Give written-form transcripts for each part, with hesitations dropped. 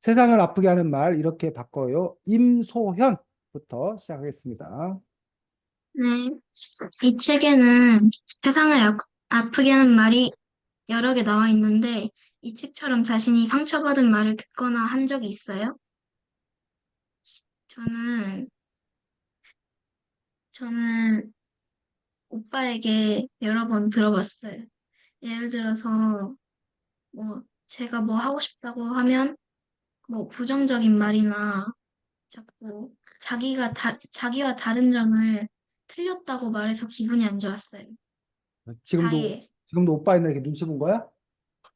세상을 아프게 하는 말 이렇게 바꿔요. 임소현부터 시작하겠습니다. 네. 이 책에는 세상을 아프게 하는 말이 여러 개 나와 있는데, 이 책처럼 자신이 상처받은 말을 듣거나 한 적이 있어요? 저는, 저는 오빠에게 여러 번 들어봤어요. 예를 들어서, 제가 뭐 하고 싶다고 하면, 부정적인 말이나, 자꾸 자기와 다른 점을 틀렸다고 말해서 기분이 안 좋았어요. 지금도 다해. 지금도 오빠 있는 이렇게 눈치 본 거야?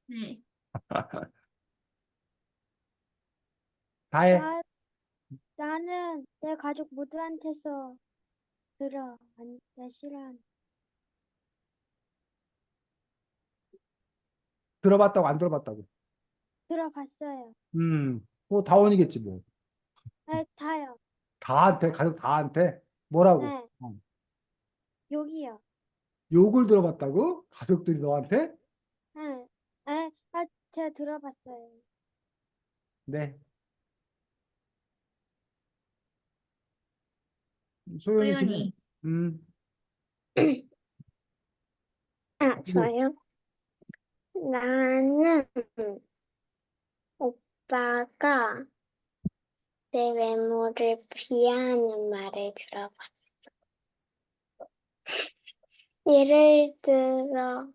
네. 다해. 나, 나는 내 가족 모두한테서 나 싫어하는. 들어봤다고 안 들어봤다고? 들어봤어요. 뭐 다원이겠지 뭐. 네, 다요. 다한테 가족 다한테 뭐라고? 네, 여기요. 욕을 들어봤다고? 가족들이 너한테? 네, 네, 제가 들어봤어요. 네. 소연이 진행. 소연이. 음. 이거 저요? 나는 오빠가 내 외모를 비하하는 말을 들어봤어. 예를 들어,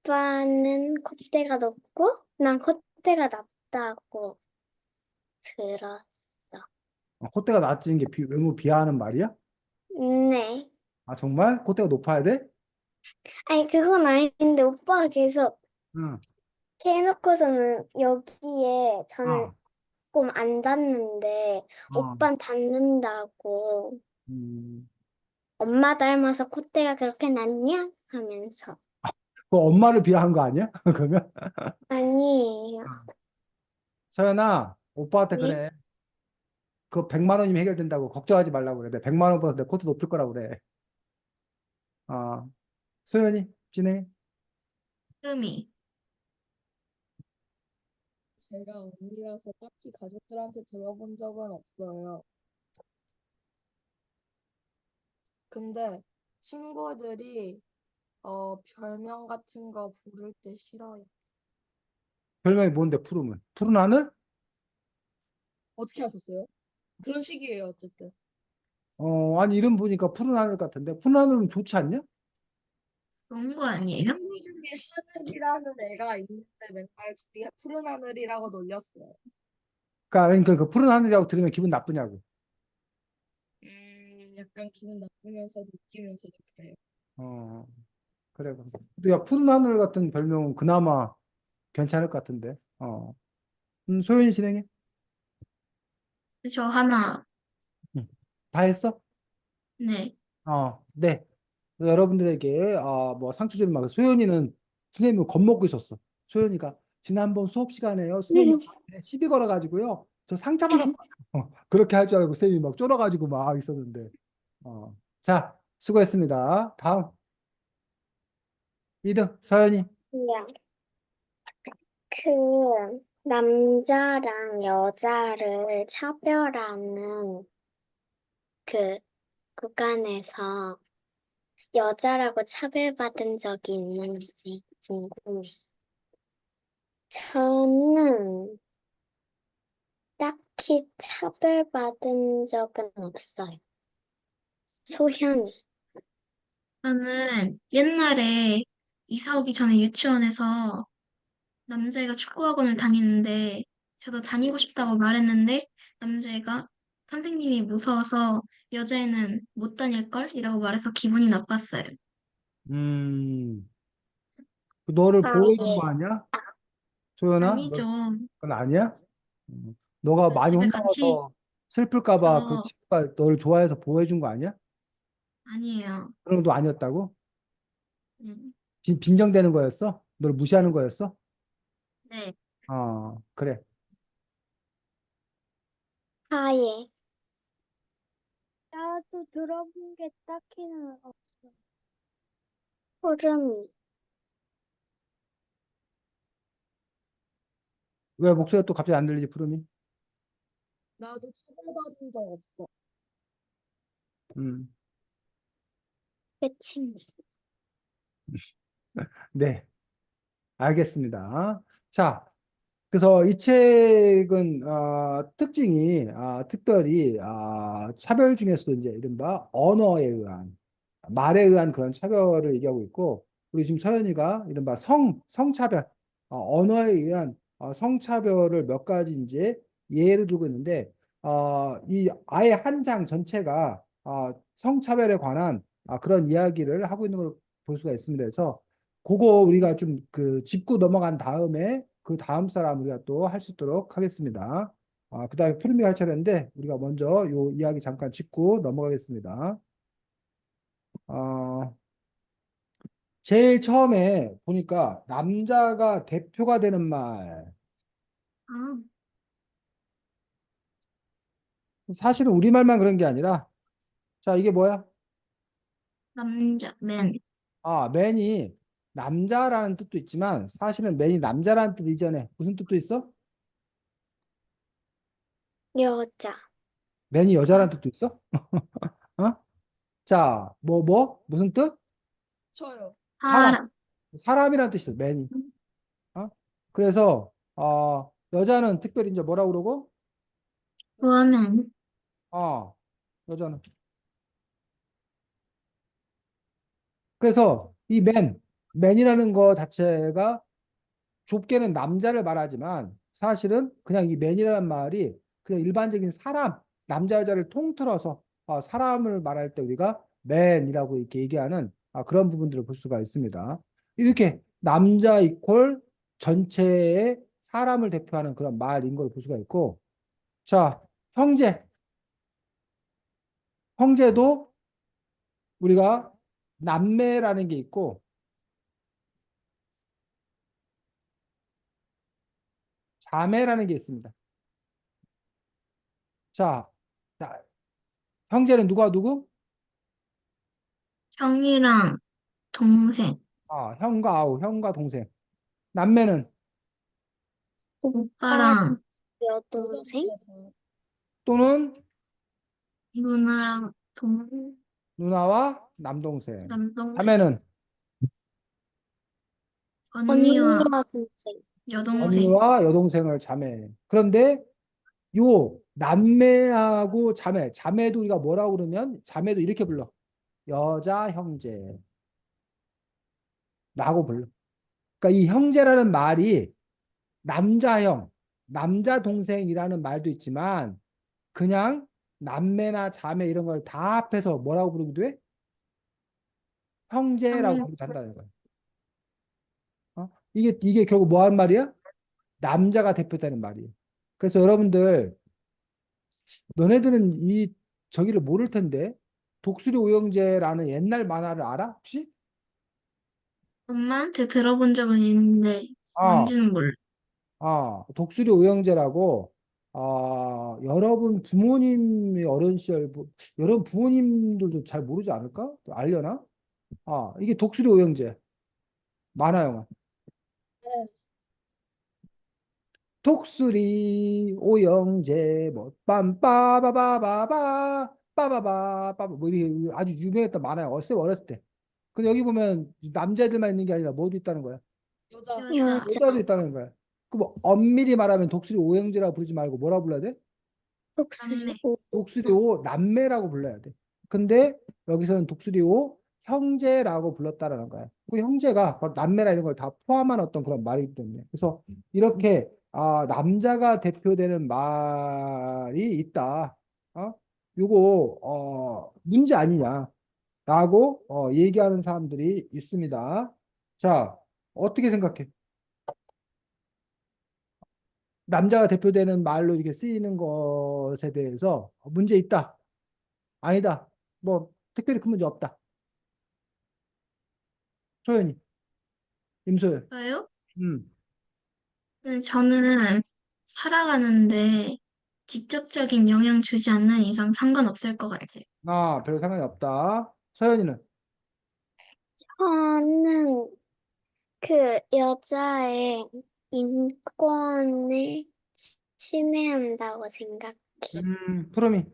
오빠는 콧대가 높고, 난 콧대가 낮다고 들었어. 콧대가 낮은 게 외모 비하하는 말이야? 네. 아 정말? 콧대가 높아야 돼? 아니, 그건 아닌데, 오빠가 계속 응. 이렇게 해놓고서는 여기에 저는 어. 조금 안 닿는데, 어. 오빠는 닿는다고. 음. 엄마 닮아서 콧대가 그렇게 낮냐? 하면서. 그 엄마를 비하한 거 아니야? 그러면? 아니에요. 서연아, 오빠한테 네? 그래. 그 100만 원이면 해결된다고 걱정하지 말라고 그래. 내 100만 원보다 내 코트 높을 거라고 그래. 어. 소연이 진행해. 흐름이. 제가 언니라서 딱히 가족들한테 들어본 적은 없어요. 근데 친구들이 별명 같은 거 부를 때 싫어요. 별명이 뭔데 푸르면? 푸른 하늘? 어떻게 하셨어요? 그런 식이에요, 어쨌든. 아니 이름 보니까 푸른 하늘 같은데 푸른 하늘은 좋지 않냐? 그런 거 아니에요? 친구 중에 하늘이라는 애가 있는데 맨날 둘이 푸른 하늘이라고 놀렸어요. 그러니까 그 푸른 하늘이라고 들으면 기분 나쁘냐고. 약간 기분 나쁘면서도 웃기면서도 그래요. 어, 그래. 그래. 야, 푸른 하늘 같은 별명은 그나마 괜찮을 것 같은데. 소연이 진행해. 저 하나. 응. 다 했어? 네. 네. 여러분들에게 뭐 상투 좀 막 소연이는 선생님을 겁먹고 있었어. 소연이가 지난번 수업 시간에요. 선생님 시비 걸어가지고요. 저 상처 받았어요. 그렇게 할 줄 알고 선생님이 막 쫄아가지고 막 있었는데. 자, 수고했습니다. 다음 2등 서연이. 그냥 그 남자랑 여자를 차별하는 그 구간에서 여자라고 차별받은 적이 있는지 궁금해. 저는 딱히 차별받은 적은 없어요. 소현이. 저는 옛날에 이사 오기 전에 유치원에서 남자애가 축구학원을 다니는데 저도 다니고 싶다고 말했는데 남자애가 선생님이 무서워서 여자애는 못 다닐걸? 이라고 말해서 기분이 나빴어요. 음, 너를 아, 보호해 준 예. 거 아니야? 소연아? 아니죠. 그건 아니야? 너가 많이 집에 같이 혼나서 슬플까 봐 그 저 친구가 너를 좋아해서 보호해 준 거 아니야? 아니에요. 그런 것도 아니었다고? 음, 빈정대는 거였어? 너를 무시하는 거였어? 네. 그래. 아, 예. 나도 들어본 게 딱히는 없어. 소름이. 왜 목소리가 또 갑자기 안 들리지, 푸름이? 나도 처벌받은 적 없어. 음, 그치. 네, 알겠습니다. 자, 그래서 이 책은 특징이 특별히 차별 중에서도 이제 이른바 언어에 의한 말에 의한 그런 차별을 얘기하고 있고 우리 지금 서연이가 이른바 성차별 언어에 의한 성차별을 몇 가지 이제 예를 들고 있는데 이 아예 한 장 전체가 성차별에 관한 그런 이야기를 하고 있는 걸 볼 수가 있습니다. 그래서 그거 우리가 좀 그 짚고 넘어간 다음에 그 다음 사람 우리가 또 할 수 있도록 하겠습니다. 그다음에 푸르미가 할 차례인데 우리가 먼저 요 이야기 잠깐 짚고 넘어가겠습니다. 어, 제일 처음에 보니까 남자가 대표가 되는 말. 아, 사실은 우리말만 그런 게 아니라 자, 이게 뭐야? 남자, 맨. 맨이 남자라는 뜻도 있지만 사실은 맨이 남자라는 뜻 이전에 무슨 뜻도 있어? 여자. 맨이 여자라는 뜻도 있어? 어? 자, 무슨 뜻? 저요. 사람. 사람, 사람이라는 뜻이 있어, 맨이. 어? 그래서, 여자는 특별히 이제 뭐라고 그러고, woman, 어, 여자는. 그래서 이 맨이라는 거 자체가 좁게는 남자를 말하지만 사실은 그냥 이 맨이라는 말이 그냥 일반적인 사람, 남자, 여자를 통틀어서 사람을 말할 때 우리가 맨이라고 이렇게 얘기하는 그런 부분들을 볼 수가 있습니다. 이렇게 남자 이퀄 전체의 사람을 대표하는 그런 말인 걸 볼 수가 있고, 자, 형제. 형제도 우리가 남매라는 게 있고, 자매라는 게 있습니다. 자, 자, 형제는 누가 누구? 형이랑 동생, 형과 아우, 형과 동생. 남매는 오빠랑 여동생. 여자분이야, 또는 누나랑 누나와 남동생. 남동생, 자매는 언니와 언니와 동생. 여동생. 언니와 여동생을 자매. 그런데 요 남매하고 자매도 우리가 뭐라고 그러면 자매도 이렇게 불러. 여자 형제라고 불러. 그러니까 이 형제라는 말이 남자형, 남자 동생이라는 말도 있지만 그냥 남매나 자매 이런 걸 다 합해서 뭐라고 부르기도 해? 형제라고 형, 부르기도 한다는 거야. 이게 결국 뭐 하는 말이야? 남자가 대표되는 말이에요. 그래서 여러분들 너네들은 이 저기를 모를 텐데 독수리 오영재라는 옛날 만화를 알아? 혹시? 엄마한테 들어본 적은 있는데 아, 뭔지는 몰라. 독수리 오영재라고 여러분 부모님의 어린 시절 여러분 부모님들도 잘 모르지 않을까? 알려나? 이게 독수리 오영재 만화 영화. 네. 독수리 오영재 뭐 빰빠바바바바 빠바바바바 뭐 이렇게 아주 유명했던 만화야 어렸을 때. 근데 여기 보면 남자들만 있는 게 아니라 뭐도 있다는 거야. 여자. 여자, 여자. 여자도 있다는 거야. 그 뭐 엄밀히 말하면 독수리 오영재라고 부르지 말고 뭐라 불러야 돼? 독수리. 남매. 독수리 오 남매라고 불러야 돼. 근데 여기서는 독수리 오 형제라고 불렀다라는 거야. 그 형제가 바로 남매나 이런 걸 다 포함한 어떤 그런 말이기 때문에. 그래서 이렇게 남자가 대표되는 말이 있다. 요거 문제 아니냐라고 얘기하는 사람들이 있습니다. 자, 어떻게 생각해? 남자가 대표되는 말로 이렇게 쓰이는 것에 대해서 문제 있다. 아니다. 뭐 특별히 큰 문제 없다. 소연이, 임소연. 저요? 음. 저는 살아가는데 직접적인 영향 주지 않는 이상 상관없을 것 같아요. 별 상관이 없다. 서연이는 저는 그 여자의 인권을 침해한다고 생각해. 푸르미.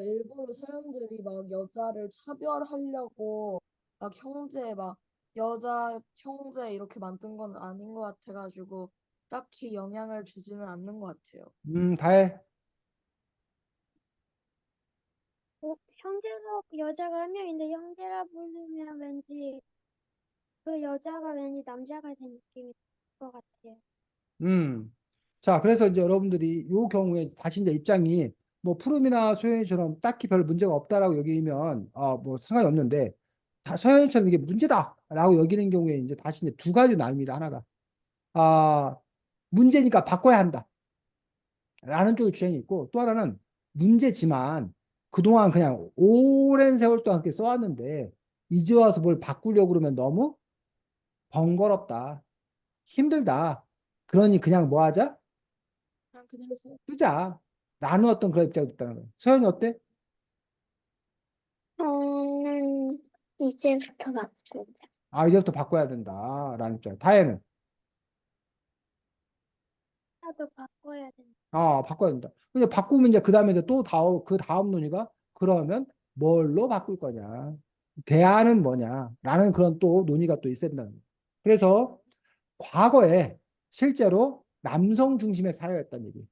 일부러 사람들이 막 여자를 차별하려고 막 형제 막 여자 형제 이렇게 만든 건 아닌 것 같아가지고 딱히 영향을 주지는 않는 것 같아요. 다해. 형제가 여자가 한 명인데 형제라 부르면 왠지 그 여자가 왠지 남자가 된 느낌이 들 것 같아요. 자, 그래서 이제 여러분들이 이 경우에 다시 이제 입장이 뭐 푸름이나 소연이처럼 딱히 별 문제가 없다라고 여기면 뭐 상관이 없는데 소연이처럼 이게 문제다라고 여기는 경우에 이제 다시 이제 두 가지 나뉩니다. 하나가 아 문제니까 바꿔야 한다. 라는 쪽의 주장이 있고 또 하나는 문제지만 그동안 그냥 오랜 세월 동안 그렇게 써왔는데 이제 와서 뭘 바꾸려고 그러면 너무 번거롭다. 힘들다. 그러니 그냥 뭐 하자? 그냥 그대로 써요. 쓰자. 라는 어떤 그런 입장이 있다는 거예요. 소연이 어때? 저는 이제부터 바꾸자. 이제부터 바꿔야 된다. 라는 입장. 다혜는? 나도 바꿔야 된다. 바꿔야 된다. 근데 바꾸면 이제 그 다음에 이제 또 그 다음 논의가 그러면 뭘로 바꿀 거냐. 대안은 뭐냐. 라는 그런 또 논의가 또 있어야 된다는 거예요. 그래서 과거에 실제로 남성 중심의 사회였다는 얘기예요.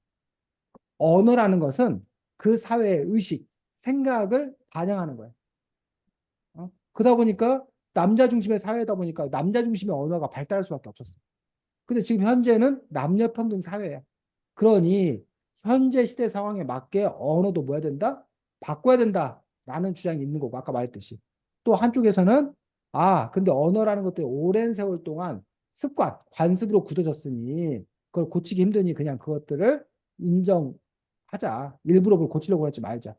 언어라는 것은 그 사회의 의식, 생각을 반영하는 거예요. 그러다 보니까 남자 중심의 사회다 보니까 남자 중심의 언어가 발달할 수밖에 없었어요. 근데 지금 현재는 남녀 평등 사회야. 그러니 현재 시대 상황에 맞게 언어도 뭐 해야 된다? 바꿔야 된다라는 주장이 있는 거고 아까 말했듯이 또 한쪽에서는 근데 언어라는 것들이 오랜 세월 동안 습관, 관습으로 굳어졌으니 그걸 고치기 힘드니 그냥 그것들을 인정하자. 일부러 그걸 고치려고 하지 말자.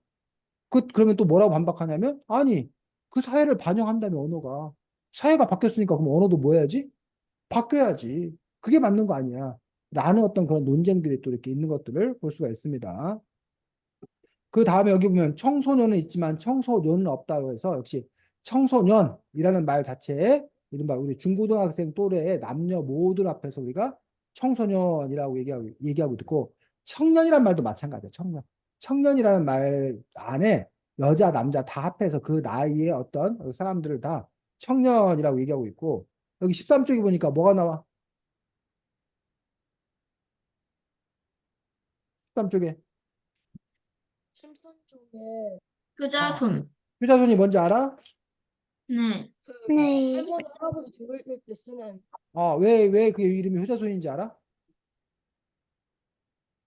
그러면 또 뭐라고 반박하냐면 아니 그 사회를 반영한다면 언어가 사회가 바뀌었으니까 그럼 언어도 뭐 해야지? 바뀌어야지. 그게 맞는 거 아니야. 라는 어떤 그런 논쟁들이 또 이렇게 있는 것들을 볼 수가 있습니다. 그 다음에 여기 보면 청소년은 있지만 청소년은 없다고 해서 역시 청소년이라는 말 자체에 이른바 우리 중고등학생 또래의 남녀 모두 앞에서 우리가 청소년이라고 얘기하고 있고 청년이란 말도 마찬가지야. 청년. 청년이라는 말 안에 여자, 남자 다 합해서 그 나이의 어떤 사람들을 다 청년이라고 얘기하고 있고 여기 13쪽에 보니까 뭐가 나와? 13쪽에 심슨 쪽에 효자손. 효자손이 뭔지 알아? 네. 그 네. 할머니 할아버지 죽을 때 쓰는 왜 그 이름이 효자손인지 알아?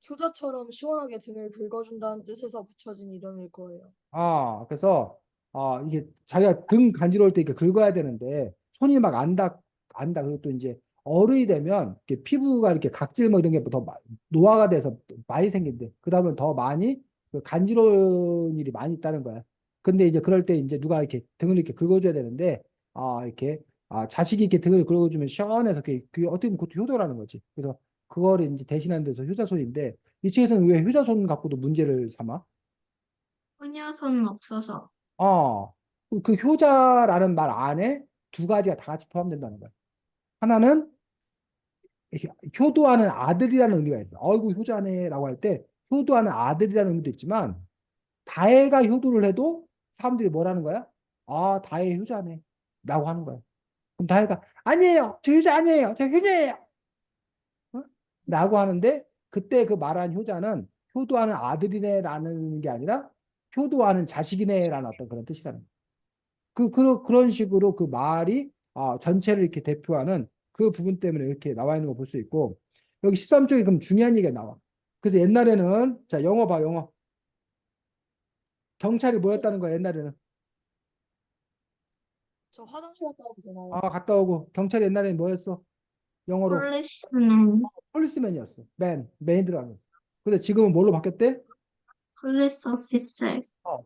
효자처럼 시원하게 등을 긁어준다는 뜻에서 붙여진 이름일 거예요. 그래서 이게 자기가 등 간지러울 때 이렇게 긁어야 되는데 손이 막 안다. 그리고 또 이제 어른이 되면 이렇게 피부가 이렇게 각질 뭐 이런 게 더 노화가 돼서 많이 생긴대. 그다음에 더 많이 그 간지러운 일이 많이 있다는 거야. 근데 이제 그럴 때 이제 누가 이렇게 등을 이렇게 긁어줘야 되는데 이렇게 자식이 이렇게 등을 긁어주면 시원해서 그게 어떻게 보면 그것도 효도라는 거지. 그래서 그거를 이제 대신하는 데서 효자손인데 이 책에서는 왜 효자손 갖고도 문제를 삼아? 효녀손은 없어서. 그 효자라는 말 안에 두 가지가 다 같이 포함된다는 거야. 하나는 이렇게 효도하는 아들이라는 의미가 있어. 어이구 효자네라고 할 때 효도하는 아들이라는 의미도 있지만 다혜가 효도를 해도 사람들이 뭐라는 거야? 다혜 효자네 라고 하는 거야. 그럼 다혜가 아니에요. 저 효자 아니에요. 저 효녀예요. 어? 라고 하는데 그때 그 말한 효자는 효도하는 아들이네라는 게 아니라 효도하는 자식이네라는 어떤 그런 뜻이라는 거야. 그런 식으로 그 말이 전체를 이렇게 대표하는 그 부분 때문에 이렇게 나와 있는 거 볼 수 있고 여기 13쪽에 그럼 중요한 얘기가 나와. 그래서 옛날에는 자 영어 봐 영어. 경찰이 뭐였다는 거야 옛날에는. 저 화장실 갔다 와도 되나요? 갔다 오고 경찰이 옛날에는 뭐였어? 영어로 폴리스맨. 폴리스맨이었어. 맨이 들어가는 거. 근데 지금은 뭘로 바뀌었대? 폴리스 오피서. 어,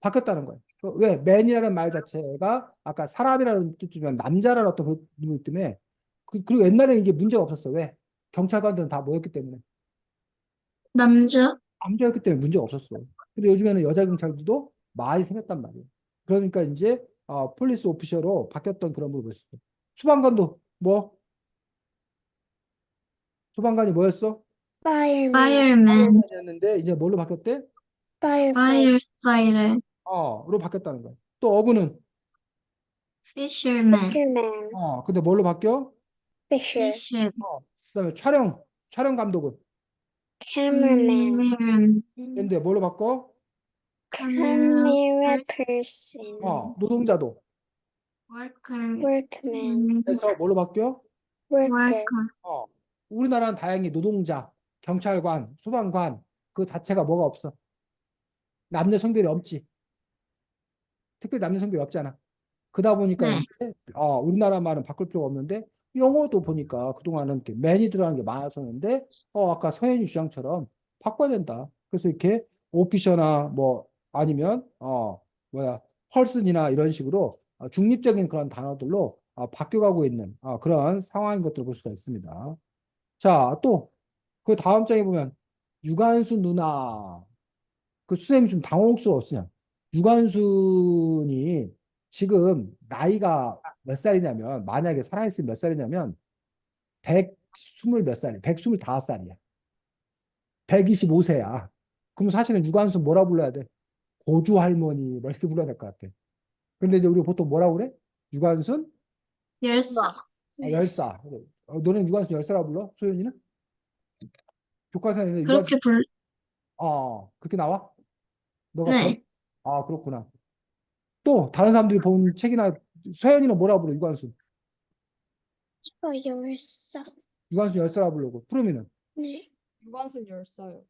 바뀌었다는 거야. 왜? 맨이라는 말 자체가 아까 사람이라는 뜻이면 남자라는 어떤 그 의미 때문에 그리고 옛날에는 이게 문제가 없었어. 왜? 경찰관들은 다 뭐였기 때문에 남자. 남자였기 때문에 문제가 없었어. 근데 요즘에는 여자 경찰들도 많이 생겼단 말이에요. 그러니까 이제 폴리스 오피셔로 바뀌었던 그런 분을 볼 수 있어. 소방관도 뭐 소방관이 뭐였어? fireman, fireman, 였는데 이제 뭘로 바뀌었대? firefighter, firefighter, 로 바뀌었다는 거야. 또 어부는 fisherman, fisherman, 근데 뭘로 바뀌어? fisher, fisher, 그다음에 촬영 감독은 cameraman, cameraman, 근데 뭘로 바꿔? camera, camera person, 노동자도 worker, workman, 그래서 뭘로 바뀌어? worker, worker, 우리나라는 다행히 노동자, 경찰관, 소방관 그 자체가 뭐가 없어. 남녀 성별이 없지. 특별히 남녀 성별이 없잖아. 그러다 보니까 네, 이제 우리나라 말은 바꿀 필요가 없는데 영어도 보니까 그동안은 이렇게 man이 들어가는 게 많았었는데 아까 서현이 주장처럼 바꿔야 된다. 그래서 이렇게 오피셔나 뭐 아니면 뭐야 펄슨이나 이런 식으로 중립적인 그런 단어들로 바뀌어가고 있는 그런 상황인 것들을 볼 수가 있습니다. 자, 또 그 다음 장에 보면 유관순 누나 그 수쌤이 좀 당혹스러웠어요. 유관순이 지금 나이가 몇 살이냐면 만약에 살아있으면 몇 살이냐면 120 몇 살이야. 125살이야. 125세야. 그럼 사실은 유관순 뭐라 불러야 돼? 고조 할머니 뭐 이렇게 불러야 될 것 같아. 근데 이제 우리가 보통 뭐라 그래? 유관순 열사, 열사. 너는 유관순 열사라 불러? 소연이는? 교과서에는 유관순 그렇게 불, 그렇게 나와? 너가 들어? 네, 그렇구나. 또 다른 사람들이 본 책이나 서연이는 뭐라 불러? 유관순. 열사, 유관순 열사라 부르고 푸르미는 네, 유관순 열사요.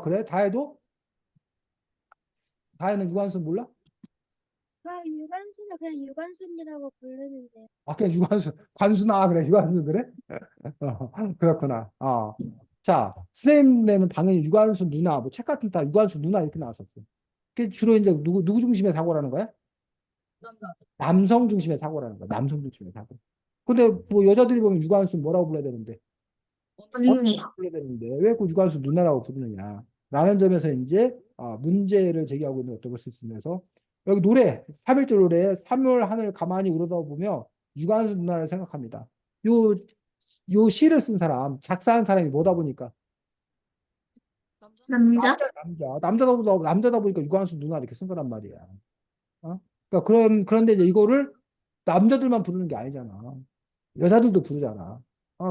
그래? 다혜도? 다혜는 유관순 몰라? 유관순은 그냥 유관순이라고 부르는데, 그냥 유관순 관순아 그래 유관순 그래? 그렇구나. 자 선생님네는 당연히 유관순 누나 뭐 책 같은 다 유관순 누나 이렇게 나왔었어. 그 주로 이제 누구 중심의 사고라는 거야? 남자. 남성 중심의 사고라는 거야. 남성 중심의 사고. 근데 뭐 여자들이 보면 유관순 뭐라고 불러야 되는데 언니요. 불러야 되는데 왜 그 유관순 누나라고 부르느냐? 라는 점에서 이제 문제를 제기하고 있는 것도 볼 수 있으면서 여기 노래 3.1절 노래 3월 하늘 가만히 우러다보며 유관순 누나를 생각합니다. 요, 요 시를 쓴 사람 작사한 사람이 뭐다 보니까 남자. 남자? 남자다 보니까 유관순 누나 이렇게 쓴 거란 말이야. 그러니까 그런데 이제 이거를 남자들만 부르는 게 아니잖아. 여자들도 부르잖아.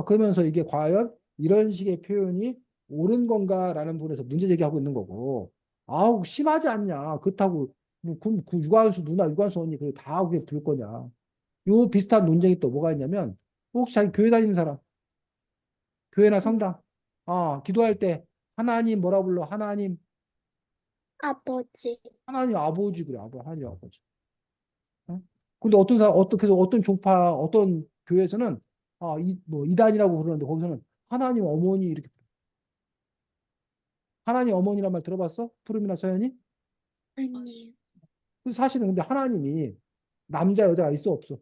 그러면서 이게 과연 이런 식의 표현이 옳은 건가라는 부분에서 문제 제기하고 있는 거고, 심하지 않냐. 그렇다고, 그 유관수 누나, 유관수 언니, 다 그게 부를 거냐. 요 비슷한 논쟁이 또 뭐가 있냐면, 혹시 자기 교회 다니는 사람, 교회나 성당, 기도할 때, 하나님 뭐라 불러? 아버지, 하나님 아버지, 그래. 하나님 아버지. 어? 근데 어떤 사람, 그래서 어떤 종파, 어떤 교회에서는, 뭐, 이단이라고 부르는데, 거기서는 하나님 어머니 이렇게 하나님 어머니란 말 들어봤어? 푸름이나 서연이? 아니에요. 그 사실은 근데 하나님이 남자 여자가 있어 없어?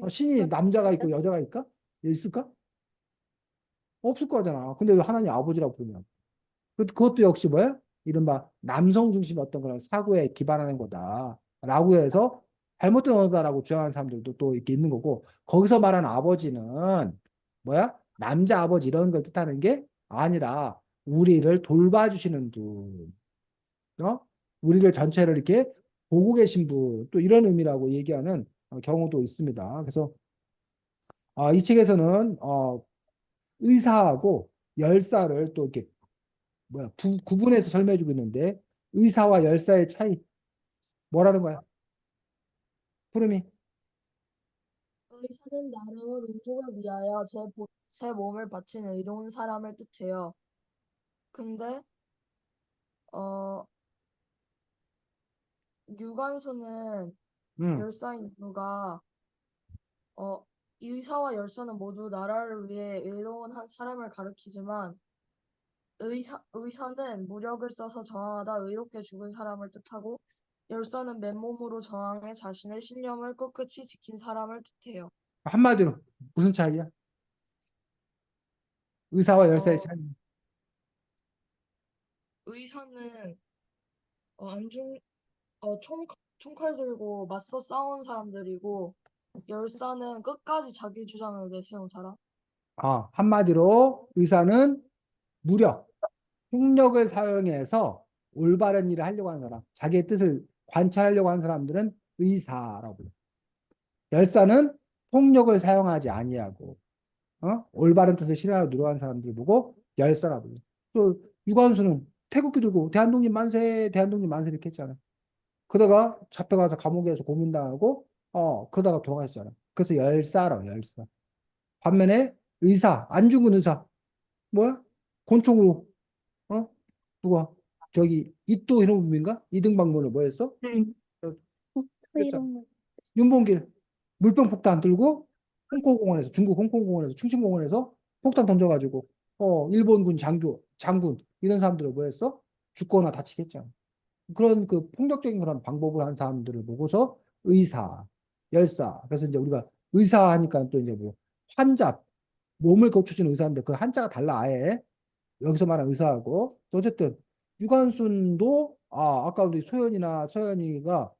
신이 남자가 있고 여자가 있까? 있을까? 없을 거잖아. 근데 왜 하나님 아버지라고 부르냐? 그것도 역시 뭐야? 이른바 남성 중심의 어떤 그런 사고에 기반하는 거다라고 해서 잘못된 언어다라고 주장하는 사람들도 또 이렇게 있는 거고 거기서 말하는 아버지는 뭐야? 남자 아버지 이런 걸 뜻하는 게 아니라 우리를 돌봐주시는 분, 어? 우리를 전체를 이렇게 보고 계신 분, 또 이런 의미라고 얘기하는 경우도 있습니다. 그래서 이 책에서는 의사하고 열사를 또 이렇게 뭐야 구분해서 설명해주고 있는데 의사와 열사의 차이 뭐라는 거야? 푸름이 의사는 나라와 민족을 위하여 제 몸을 바치는 의로운 사람을 뜻해요. 근데 어 유관수는 응. 열사인 이유가 어 의사와 열사는 모두 나라를 위해 의로운 한 사람을 가리키지만 의사는 무력을 써서 저항하다 의롭게 죽은 사람을 뜻하고 열사는 맨몸으로 저항해 자신의 신념을 꿋꿋이 지킨 사람을 뜻해요. 한마디로 무슨 차이야? 의사와 열사의 어, 차이. 의사는 안중 총 총칼 들고 맞서 싸운 사람들이고 열사는 끝까지 자기 주장을 내세운 사람. 한마디로 의사는 무력, 폭력을 사용해서 올바른 일을 하려고 하는 사람, 자기의 뜻을 관철하려고 하는 사람들은 의사라고 불러요. 열사는 폭력을 사용하지 아니하고 올바른 뜻을 실현하려 노력하는 사람들 보고 열사라고 불러요. 또 유관수는 태극기 들고 대한독립 만세, 대한독립 만세 이렇게 했잖아. 그러다가 잡혀가서 감옥에서 고문당하고 그러다가 돌아가셨잖아. 그래서 열사라고 열사. 반면에 의사, 안중근 의사 뭐야? 권총으로 누가 저기 이또 히로부미인가? 이등방문을 뭐 했어? 응. 그랬잖아. 이런 윤봉길 물병 폭탄 들고 홍콩공원에서 중국 홍콩공원에서 충칭공원에서 폭탄 던져가지고 일본군 장군 이런 사람들을 뭐 했어? 죽거나 다치게 했잖아. 그런 그 폭력적인 그런 방법을 한 사람들을 보고서 의사, 열사. 그래서 이제 우리가 의사 하니까 또 이제 뭐 환자, 몸을 고쳐주는 의사인데 그 한자가 달라 아예. 여기서 말한 의사하고 또 어쨌든 유관순도 아까 우리 소연이나 서연이가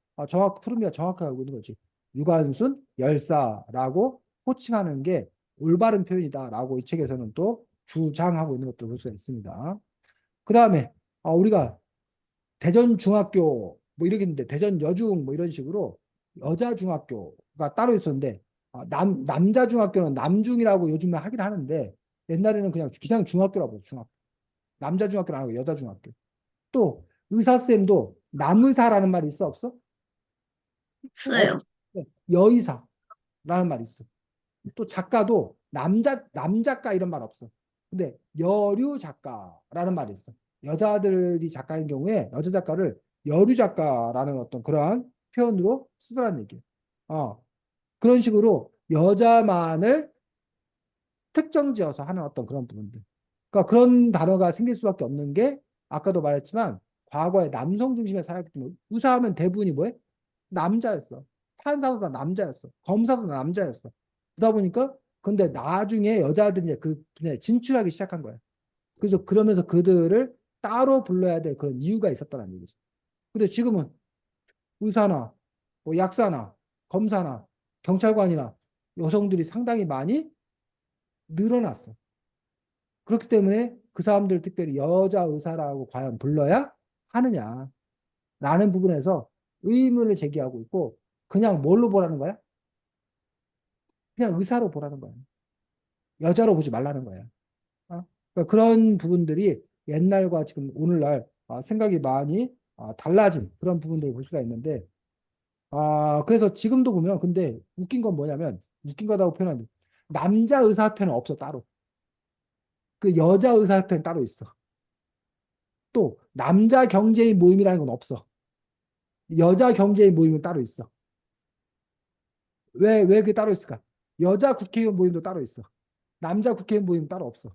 푸르미가 정확하게 알고 있는 거지. 유관순 열사라고 호칭하는 게 올바른 표현이다라고 이 책에서는 또 주장하고 있는 것도 볼 수가 있습니다. 그 다음에 우리가 대전 중학교 뭐 이렇게 있는데 대전 여중 뭐 이런 식으로 여자 중학교가 따로 있었는데 남자 중학교는 남중이라고 요즘에 하긴 하는데 옛날에는 그냥 중학교라고 해요. 중학교. 남자 중학교는 아니고 여자 중학교. 또 의사쌤도 남의사라는 말이 있어 없어? 있어요. 네, 여의사라는 말이 있어. 또 작가도 남작가 이런 말 없어. 근데 여류 작가라는 말이 있어. 여자들이 작가인 경우에 여자 작가를 여류 작가라는 어떤 그러한 표현으로 쓰더라는 얘기예요. 그런 식으로 여자만을 특정 지어서 하는 어떤 그런 부분들. 그러니까 그런 단어가 생길 수밖에 없는 게 아까도 말했지만 과거에 남성 중심의 살았기 때문에 의사하면 대부분이 뭐해? 남자였어. 판사도 다 남자였어. 검사도 다 남자였어. 그러다 보니까 근데 나중에 여자들이 이제 그 분야에 진출하기 시작한 거야. 그래서 그러면서 그들을 따로 불러야 될 그런 이유가 있었다는 얘기지. 근데 지금은 의사나 뭐 약사나 검사나 경찰관이나 여성들이 상당히 많이 늘어났어. 그렇기 때문에 그 사람들 특별히 여자 의사라고 과연 불러야 하느냐라는 부분에서 의문을 제기하고 있고 그냥 뭘로 보라는 거야? 그냥 의사로 보라는 거야. 여자로 보지 말라는 거야. 그러니까 그런 부분들이 옛날과 지금 오늘날 생각이 많이 달라진 그런 부분들을 볼 수가 있는데 그래서 지금도 보면 근데 웃긴 건 뭐냐면 웃긴 거다고 표현하는데 남자 의사협회는 없어 따로. 그 여자 의사협회는 따로 있어. 또 남자 경제인 모임이라는 건 없어. 여자 경제인 모임은 따로 있어. 왜 그게 따로 있을까? 여자 국회의원 모임도 따로 있어. 남자 국회의원 모임은 따로 없어.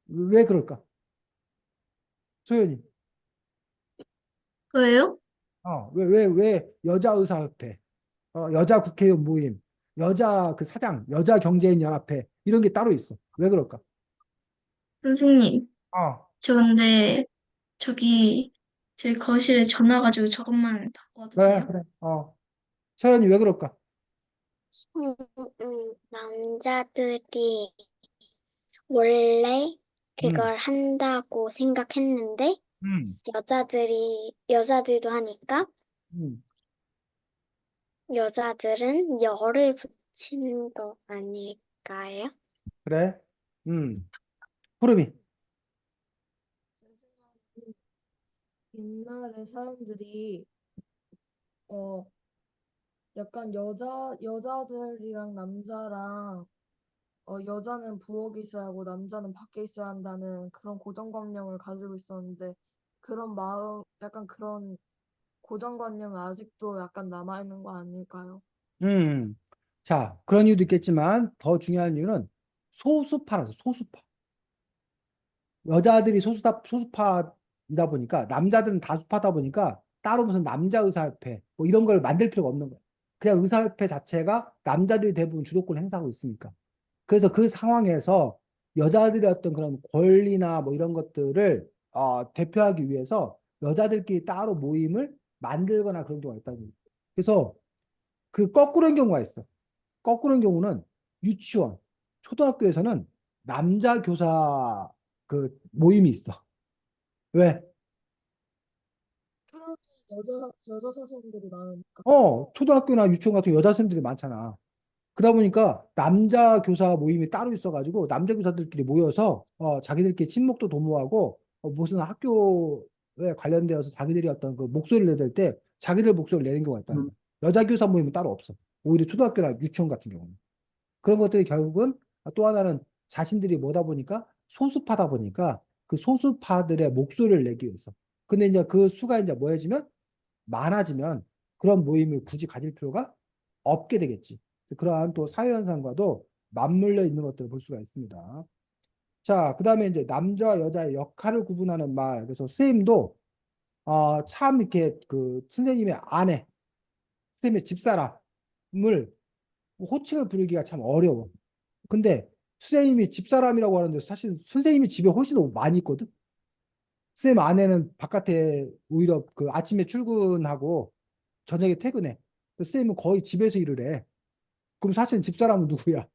왜 그럴까? 소연이. 왜요? 왜 여자 의사협회, 여자 국회의원 모임, 여자 그 사장, 여자 경제인 연합회 이런 게 따로 있어. 왜 그럴까? 선생님, 어, 저 근데 저기 저희 거실에 전화 가지고 저것만 바꿔도 그래, 돼요? 그래. 소연이 왜 그럴까? 남자들이 원래 음, 그걸 한다고 생각했는데 음, 여자들도 하니까 음. 여자들은 열을 붙이는 거 아닐까요? 그래. 푸름이. 제 생각에는 옛날에 사람들이 어 약간 여자들이랑 남자랑 여자는 부엌에 있어야 하고 남자는 밖에 있어야 한다는 그런 고정관념을 가지고 있었는데 약간 그런 고정관념은 아직도 약간 남아있는 거 아닐까요? 음. 자, 그런 이유도 있겠지만 더 중요한 이유는 소수파라서 소수파. 여자들이 소수파이다 보니까 남자들은 다수파다 보니까 따로 무슨 남자 의사협회 뭐 이런 걸 만들 필요가 없는 거예요. 그냥 의사협회 자체가 남자들이 대부분 주도권 행사하고 있으니까. 그래서 그 상황에서 여자들의 어떤 그런 권리나 뭐 이런 것들을 대표하기 위해서 여자들끼리 따로 모임을 만들거나 그런 경우가 있다고. 그래서 그 거꾸로인 경우가 있어. 거꾸로인 경우는 유치원, 초등학교에서는 남자 교사 그 모임이 있어. 왜? 초등학교 여자 선생님들이 많으니까. 초등학교나 유치원 같은 여자 선생님들이 많잖아. 그러다 보니까 남자 교사 모임이 따로 있어가지고 남자 교사들끼리 모여서 자기들끼리 친목도 도모하고 무슨 학교에 관련되어서 자기들이 어떤 그 목소리를 내릴 때 자기들 목소리를 내는 경우가 있다는 거야. 여자 교사 모임은 따로 없어. 오히려 초등학교나 유치원 같은 경우는. 그런 것들이 결국은 또 하나는 자신들이 뭐다 보니까 소수파다 보니까 그 소수파들의 목소리를 내기 위해서. 근데 이제 그 수가 이제 뭐해지면 많아지면 그런 모임을 굳이 가질 필요가 없게 되겠지. 그러한 또 사회현상과도 맞물려 있는 것들을 볼 수가 있습니다. 자, 그 다음에 이제 남자와 여자의 역할을 구분하는 말. 그래서 선생님도 참 이렇게 그 선생님의 아내, 선생님의 집사람을 호칭을 부르기가 참 어려워. 근데 선생님이 집사람이라고 하는데 사실 선생님이 집에 훨씬 더 많이 있거든. 선생님 아내는 바깥에 오히려 그 아침에 출근하고 저녁에 퇴근해. 선생님은 거의 집에서 일을 해. 그럼 사실 집사람은 누구야?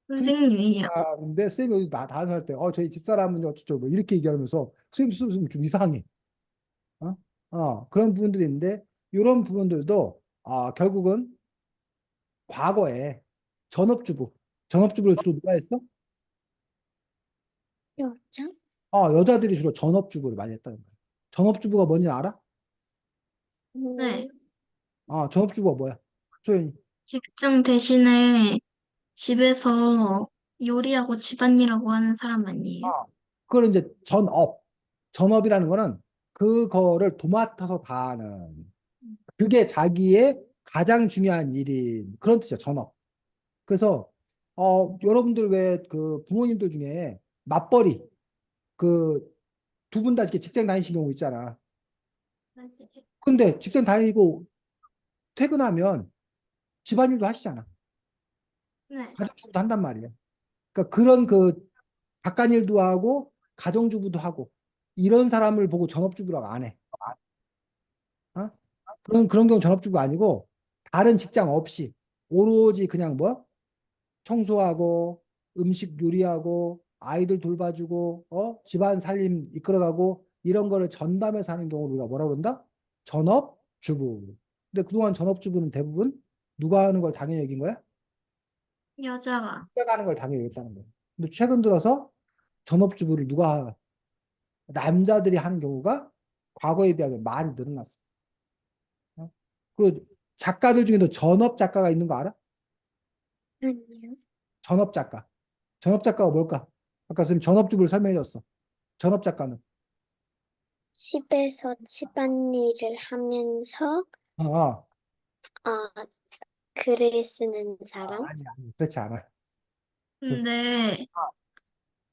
선생님이요. 근데 선생님이 다른 할 때, 저희 집사람은 어쩌고 뭐 이렇게 얘기하면서 선생님 쓰면 좀 이상해. 그런 부분들이 있는데 이런 부분들도 결국은 과거에 전업주부를 주로 누가 했어? 여자? 여자들이 주로 전업주부를 많이 했다는 거야. 전업주부가 뭔지 알아? 네. 전업주부가 뭐야? 소연이. 직장 대신에 집에서 요리하고 집안일하고 하는 사람 아니에요? 그걸 이제 전업이라는 거는 그거를 도맡아서 다 하는 그게 자기의 가장 중요한 일인 그런 뜻이야, 전업. 그래서 여러분들 왜 그 부모님들 중에 맞벌이 그 두 분 다 이렇게 직장 다니시는 경우 있잖아. 맞아요. 근데 직장 다니고 퇴근하면 집안일도 하시잖아. 네. 가정주부도 한단 말이야. 그러니까 그런 그 바깥일도 하고 가정주부도 하고 이런 사람을 보고 전업주부라고 안 해. 어? 그런 경우 전업주부가 아니고 다른 직장 없이 오로지 그냥 뭐 청소하고 음식 요리하고 아이들 돌봐주고 집안 살림 이끌어가고 이런 거를 전담해서 하는 경우를 우리가 뭐라 그런다? 전업주부. 근데 그동안 전업주부는 대부분 누가 하는 걸 당연히 여긴 거야? 여자가. 누가 하는 걸 당연히 여겼다는 거야. 근데 최근 들어서 전업주부를 남자들이 하는 경우가 과거에 비하면 많이 늘어났어. 어? 그리고 작가들 중에도 전업 작가가 있는 거 알아? 아니요. 전업 작가. 전업 작가가 뭘까? 아까 선생님 전업주부를 설명해 줬어. 전업 작가는 집에서 집안일을 하면서 어, 어. 어, 글을 쓰는 사람? 아니 그렇지 않아. 근데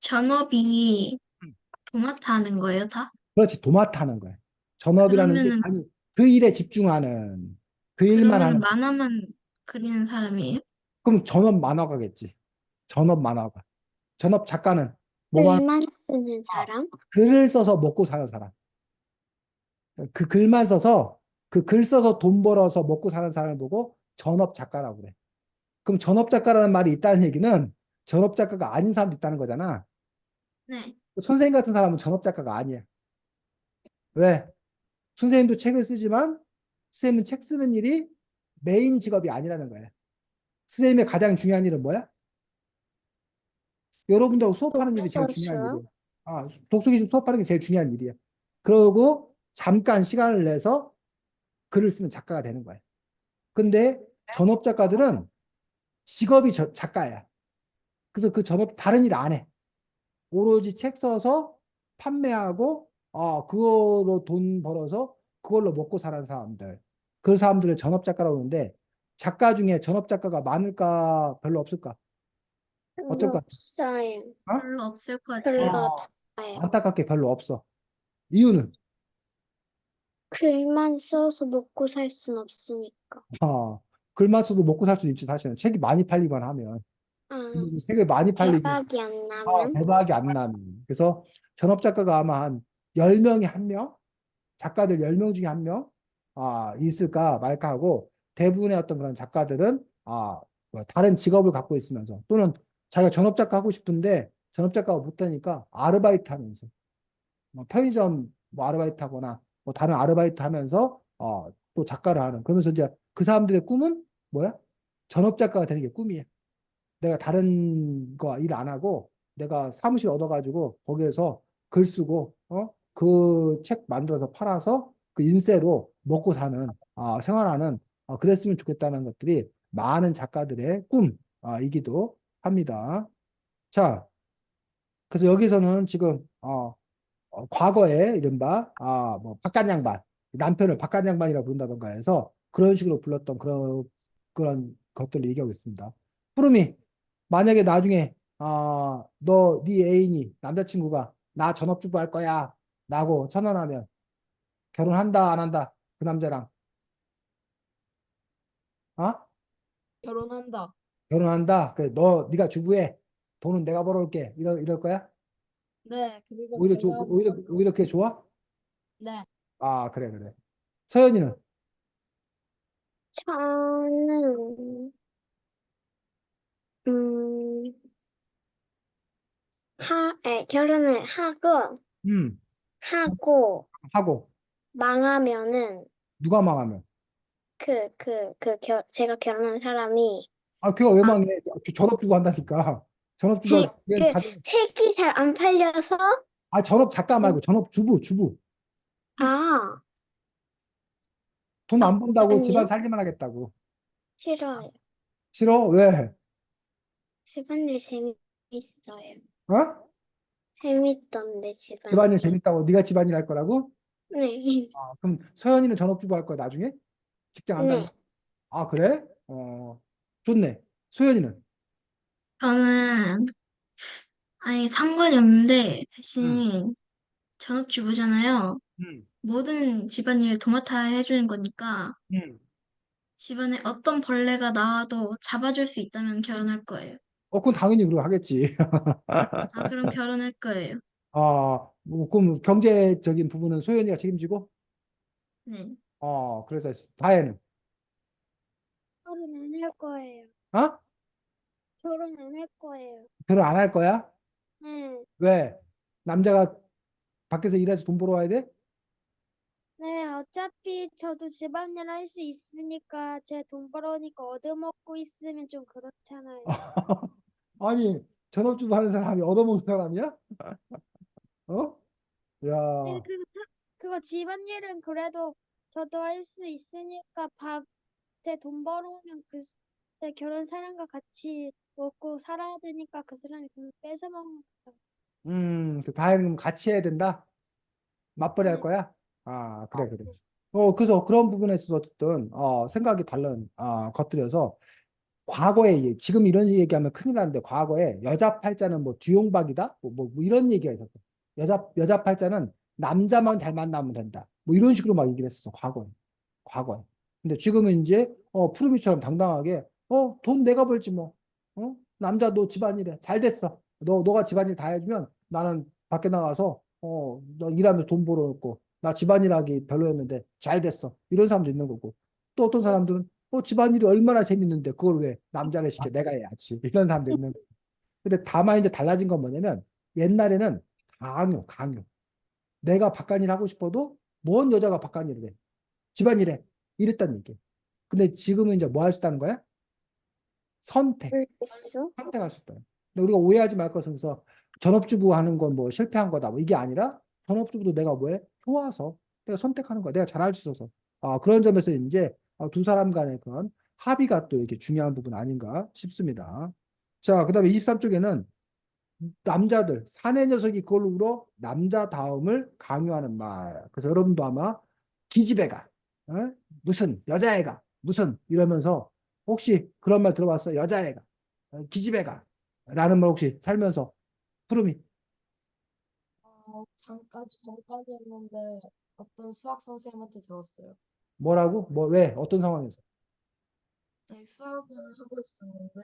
전업이 도맡아 하는 거예요, 다? 그렇지 도맡아 하는 거야. 전업이라는 게 그러면은, 아니 그 일에 집중하는 그 일만 그러면은 하는. 만화만 그리는 사람이에요? 그럼 전업 만화가겠지. 전업 만화가. 전업 작가는 뭐만 글만 쓰는 사람? 글을 써서 먹고 사는 사람. 그 글만 써서 그 글 써서 돈 벌어서 먹고 사는 사람을 보고 전업 작가라고 그래. 그럼 전업 작가라는 말이 있다는 얘기는 전업 작가가 아닌 사람도 있다는 거잖아. 네. 선생님 같은 사람은 전업 작가가 아니야. 왜? 선생님도 책을 쓰지만 선생님은 책 쓰는 일이 메인 직업이 아니라는 거야. 선생님의 가장 중요한 일은 뭐야? 여러분들하고 수업하는 일이 제일 중요한 독서쇼? 일이야. 독서기술 수업하는 게 제일 중요한 일이야. 그러고 잠깐 시간을 내서 글을 쓰는 작가가 되는 거야. 근데 전업 작가들은 직업이 작가야. 그래서 그 전업 다른 일 안 해. 오로지 책 써서 판매하고 그거로 돈 벌어서 그걸로 먹고 사는 사람들. 그 사람들을 전업 작가라고 하는데 작가 중에 전업 작가가 많을까 별로 없을까? 별로 어떨까? 없어요. 어? 별로 없을 것 별로 같아요. 없어요. 안타깝게 별로 없어. 이유는 글만 써서 먹고 살 순 없으니까. 글만 써도 먹고 살 수 있지 사실은 책이 많이 팔리만 하면. 아, 근데 이 책을 많이 팔리기 대박이 안 나면? 대박이 안 나면. 그래서 전업 작가가 아마 한 10명에 1명 작가들 10명 중에 한 명 있을까 말까 하고 대부분의 어떤 그런 작가들은 뭐 다른 직업을 갖고 있으면서 또는 자기가 전업 작가 하고 싶은데 전업 작가가 못하니까 아르바이트 하면서 뭐 편의점 뭐 아르바이트 하거나 뭐 다른 아르바이트 하면서 또 작가를 하는 그러면서 이제 그 사람들의 꿈은 뭐야? 전업 작가가 되는 게 꿈이야. 내가 다른 거 일 안 하고 내가 사무실 얻어가지고 거기에서 글 쓰고 그 책 만들어서 팔아서 그 인세로 먹고 사는 생활하는 그랬으면 좋겠다는 것들이 많은 작가들의 꿈이기도 합니다. 자, 그래서 여기서는 지금 과거에 이른바 뭐 박간 양반 남편을 박간 양반이라고 부른다던가 해서 그런 식으로 불렀던 그런 것들을 얘기하고 있습니다. 푸름이 만약에 나중에 너 네 애인이 남자친구가 나 전업주부 할 거야 라고 선언하면 결혼한다 안 한다 그 남자랑 어? 결혼한다. 결혼한다 그래 너 네가 주부해 돈은 내가 벌어올게 이럴 거야? 네, 그리고 오히려 제가 오히려 그게 좋아? 네, 그래 그래 서연이는 저는, 음, 결혼을 음 하고, 하고 망하면은, 누가 망하면 제가 결혼한 사람이, 걔가 왜 아, 망해? 전업주부 한다니까. 전업주부가 왜 그, 다른 책이 잘 안 팔려서, 전업 작가 말고 전업주부. 아, 돈 안 번다고 집안 아니요? 살기만 하겠다고. 싫어요. 싫어? 왜? 집안일 재밌어요. 어? 재밌던데, 집안일 집안일. 재밌다고 네가 집안일 할 거라고? 네. 그럼 서연이는 전업주부 할 거야 나중에? 직장 안 다니? 네. 그래? 좋네. 소연이는? 저는 아예 상관이 없는데 음, 대신 전업주부잖아요. 음, 모든 집안일 도맡아 해주는 거니까 음. 집안에 어떤 벌레가 나와도 잡아줄 수 있다면 결혼할 거예요. 그건 당연히 그러고 하겠지. 그럼 결혼할 거예요. 뭐, 그럼 경제적인 부분은 소연이가 책임지고? 네. 그래서 다혜는? 결혼 안 할 거예요. 어? 결혼 안 할 거예요. 결혼 안 할 거야? 네. 왜? 남자가 밖에서 일해서 돈 벌어 와야 돼? 네, 어차피 저도 집안일 할 수 있으니까 제 돈 벌어오니까 얻어먹고 있으면 좀 그렇잖아요. 아니, 전업주부 하는 사람이 얻어먹는 사람이야? 어? 네, 야, 그거 집안일은 그래도 저도 할 수 있으니까 제 돈 벌어오면 제 결혼 사람과 같이 먹고 살아야 되니까 그 사람이 그걸 뺏어먹는 거죠. 그 다혜는 같이 해야 된다? 맞벌이 할 네. 거야? 그래, 그래. 그래서 그런 부분에 있어서 어쨌든, 생각이 다른, 것들이어서, 과거에, 지금 이런 얘기하면 큰일 나는데, 과거에 여자 팔자는 뭐 뒤용박이다? 뭐 이런 얘기가 있었어. 여자 팔자는 남자만 잘 만나면 된다. 뭐 이런 식으로 막 얘기를 했었어, 과거에. 과거에. 근데 지금은 이제 푸르미처럼 당당하게 돈 내가 벌지 뭐. 남자 너 집안일해. 잘 됐어. 너가 집안일 다 해주면 나는 밖에 나가서 너 일하면서 돈 벌어놓고 나 집안일하기 별로였는데 잘 됐어. 이런 사람도 있는 거고. 또 어떤 사람들은 집안일이 얼마나 재밌는데 그걸 왜 남자를 시켜 내가 해야지. 이런 사람도 있는 거고. 근데 다만 이제 달라진 건 뭐냐면 옛날에는 강요. 내가 바깥일 하고 싶어도 뭔 여자가 바깥일을 해. 집안일에 이랬단 얘기. 근데 지금은 이제 뭐 할 수 있다는 거야? 선택. 실수? 선택할 수 있다. 근데 우리가 오해하지 말 것은 그래서 전업주부 하는 건 뭐 실패한 거다. 뭐 이게 아니라 전업주부도 내가 뭐해? 좋아서 내가 선택하는 거야. 내가 잘할 수 있어서. 그런 점에서 이제 두 사람 간의 그런 합의가 또 이렇게 중요한 부분 아닌가 싶습니다. 자, 그다음에 23쪽에는 남자들 사내 녀석이 그걸 울어 남자다움을 강요하는 말. 그래서 여러분도 아마 기집애가 무슨 여자애가 무슨 이러면서 혹시 그런 말 들어봤어? 여자애가 기집애가 라는 말 혹시 살면서 푸름이 잠깐 했는데 어떤 수학 선생님한테 들었어요. 뭐라고? 왜? 어떤 상황에서? 네, 수학을 하고 있었는데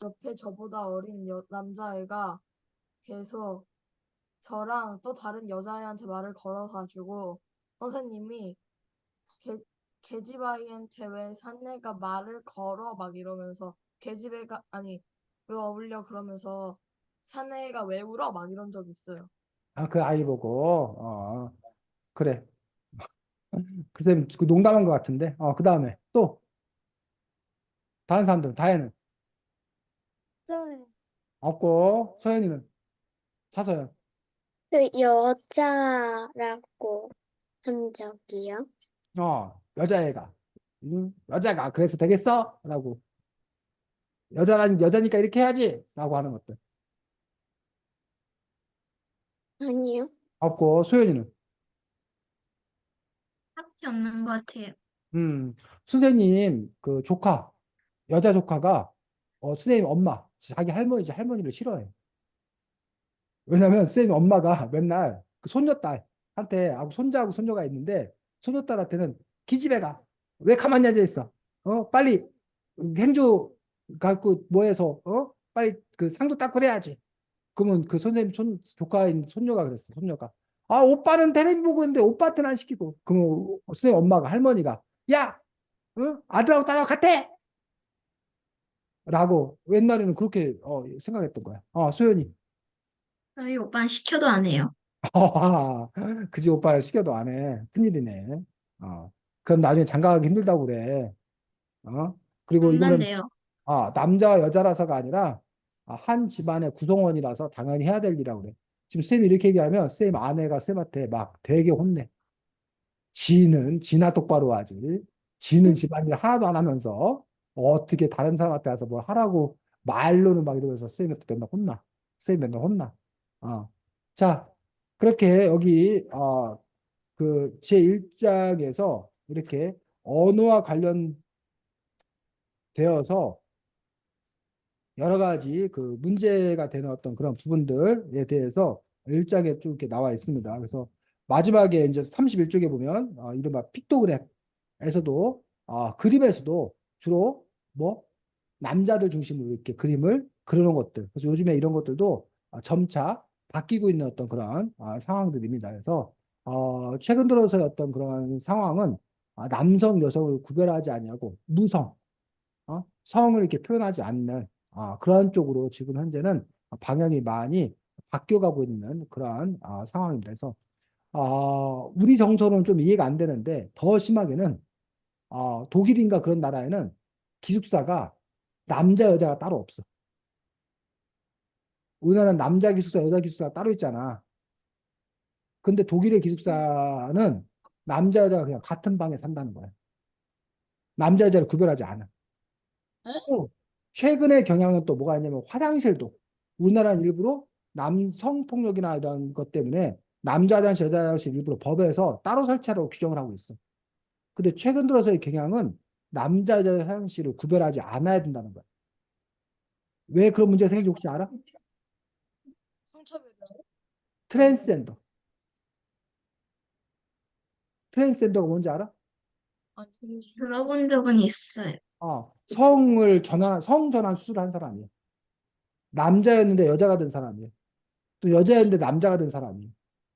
옆에 저보다 어린 남자애가 계속 저랑 또 다른 여자애한테 말을 걸어가지고 선생님이 개, 계집아이한테 왜 사내가 말을 걸어 막 이러면서 계집애가 아니 왜 어울려 그러면서 사내가 왜 울어 막 이런 적 있어요. 아, 그 아이 보고, 그래. 그 쌤, 그 농담한 것 같은데. 그 다음에 또, 다른 사람들은, 다혜는 네. 없고, 서연이는, 차서연. 그 여자라고 한 적이요? 여자애가. 여자가, 그래서 되겠어? 라고. 여자니까 이렇게 해야지! 라고 하는 것들. 아니요. 없고, 소연이는. 딱히 없는 것 같아요. 음, 선생님, 그 조카, 여자 조카가, 선생님 엄마, 자기 할머니를 싫어해. 왜냐면 선생님 엄마가 맨날 그 손녀딸한테 하고 손자하고 손녀가 있는데 손녀딸한테는 기집애가 왜 가만히 앉아 있어? 빨리 행주 갖고 뭐해서 빨리 그 상도 닦고 그래야지. 그러면 그 선생님 조카인 손녀가 그랬어. 손녀가 아 오빠는 텔레비 보고 있는데 오빠한테는 안 시키고 그러면 선생님 엄마가 할머니가 야 아들하고 딸하고 같아 라고 옛날에는 그렇게 생각했던 거야. 소연이 저희 오빠는 시켜도 안 해요. 그지 오빠를 시켜도 안 해. 큰일이네. 그럼 나중에 장가가기 힘들다고 그래. 그리고 이거는 장난돼요. 남자 여자라서가 아니라 한 집안의 구성원이라서 당연히 해야 될 일이라고 그래. 지금 쌤이 이렇게 얘기하면 쌤 아내가 쌤한테 막 되게 혼내. 지나 똑바로 하지. 지는 집안일 하나도 안 하면서 어떻게 다른 사람한테 와서 뭘 하라고 말로는 막 이러면서 쌤한테 맨날 혼나. 쌤 맨날 혼나. 어. 자, 그렇게 여기 그 제1장에서 이렇게 언어와 관련되어서 여러 가지 그 문제가 되는 어떤 그런 부분들에 대해서 1장에 쭉 이렇게 나와 있습니다. 그래서 마지막에 이제 31쪽에 보면 이른바 픽토그램에서도 그림에서도 주로 뭐 남자들 중심으로 이렇게 그림을 그리는 것들. 그래서 요즘에 이런 것들도 점차 바뀌고 있는 어떤 그런 상황들입니다. 그래서 최근 들어서의 어떤 그런 상황은 남성, 여성을 구별하지 아니하고 무성, 성을 이렇게 표현하지 않는 그런 쪽으로 지금 현재는 방향이 많이 바뀌어가고 있는 그러한 상황입니다. 그래서 우리 정서로는 좀 이해가 안 되는데 더 심하게는 독일인가 그런 나라에는 기숙사가 남자 여자가 따로 없어. 우리나라는 남자 기숙사 여자 기숙사가 따로 있잖아. 근데 독일의 기숙사는 남자 여자가 그냥 같은 방에 산다는 거야. 남자 여자를 구별하지 않아. 또 최근의 경향은 또 뭐가 있냐면 화장실도 우리나라는 일부러 남성 폭력이나 이런 것 때문에 남자 화장실 여자 화장실 일부러 법에서 따로 설치하라고 규정을 하고 있어. 근데 최근 들어서의 경향은 남자 여자 화장실을 구별하지 않아야 된다는 거야. 왜 그런 문제가 생긴지 혹시 알아? 성차별이요? 트랜스젠더. 트랜스젠더가 뭔지 알아? 아니, 들어본 적은 있어요. 성 전환 수술을 한 사람이야. 남자였는데 여자가 된 사람이야. 또 여자였는데 남자가 된 사람이야.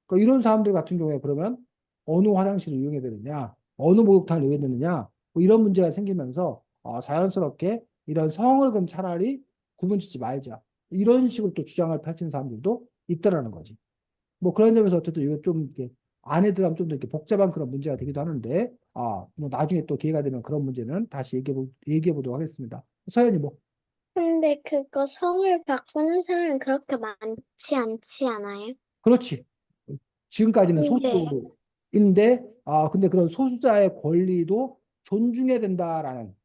그러니까 이런 사람들 같은 경우에 그러면 어느 화장실을 이용해야 되느냐, 어느 목욕탕을 이용해야 되느냐, 뭐 이런 문제가 생기면서 자연스럽게 이런 성을 그럼 차라리 구분짓지 말자. 이런 식으로 또 주장을 펼치는 사람들도 있더라는 거지. 뭐 그런 점에서 어쨌든 이거 좀 이렇게 안에 들어가면 좀 더 이렇게 복잡한 그런 문제가 되기도 하는데, 뭐 나중에 또 기회가 되면 그런 문제는 다시 얘기해 보도록 하겠습니다. 서연이 뭐, 근데 그거 성을 바꾸는 사람은 그렇게 많지 않지 않아요? 그렇지. 지금까지는 네. 소수인데, 근데 그런 소수자의 권리도 존중해야 된다라는,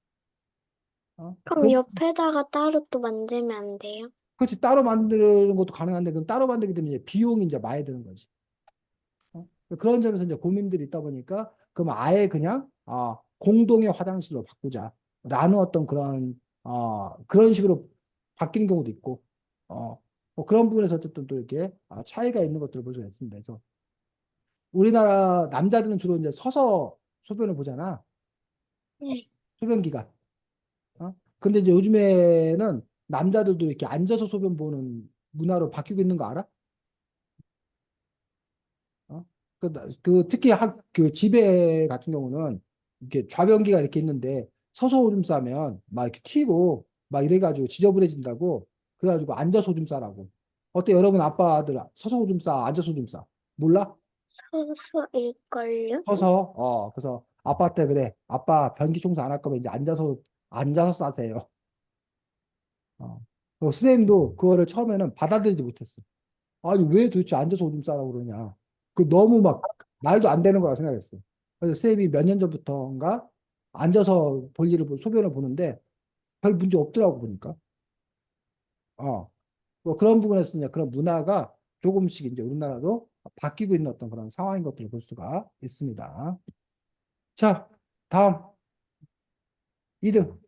그럼 옆에다가 따로 또 만들면 안 돼요? 그렇지. 따로 만드는 것도 가능한데, 그럼 따로 만들게 되면 이제 비용이 이제 많이 드는 거지. 그런 점에서 이제 고민들이 있다 보니까, 그럼 아예 그냥, 공동의 화장실로 바꾸자. 라는 어떤 그런 식으로 바뀌는 경우도 있고, 뭐 그런 부분에서 어쨌든 또 이렇게 차이가 있는 것들을 볼 수가 있습니다. 그래서 우리나라 남자들은 주로 이제 서서 소변을 보잖아. 네. 소변기가. 근데 이제 요즘에는 남자들도 이렇게 앉아서 소변 보는 문화로 바뀌고 있는 거 알아? 어? 특히 그 집에 같은 경우는 이렇게 좌변기가 이렇게 있는데 서서 오줌 싸면 막 이렇게 튀고 막 이래가지고 지저분해진다고 그래가지고 앉아서 오줌 싸라고. 어때 여러분 아빠들 서서 오줌 싸 앉아서 오줌 싸 몰라? 서서일걸요? 서서 그래서 아빠한테 그래 아빠 변기 청소 안 할 거면 이제 앉아서 싸세요. 선생님도 그거를 처음에는 받아들이지 못했어. 아니, 왜 도대체 앉아서 오줌 싸라고 그러냐. 그 너무 막 말도 안 되는 거라 생각했어. 그래서 쌤이 몇 년 전부터인가 앉아서 소변을 보는데 별 문제 없더라고 보니까. 뭐 그런 부분에서 이제 그런 문화가 조금씩 이제 우리나라도 바뀌고 있는 어떤 그런 상황인 것들을 볼 수가 있습니다. 자, 다음 2등,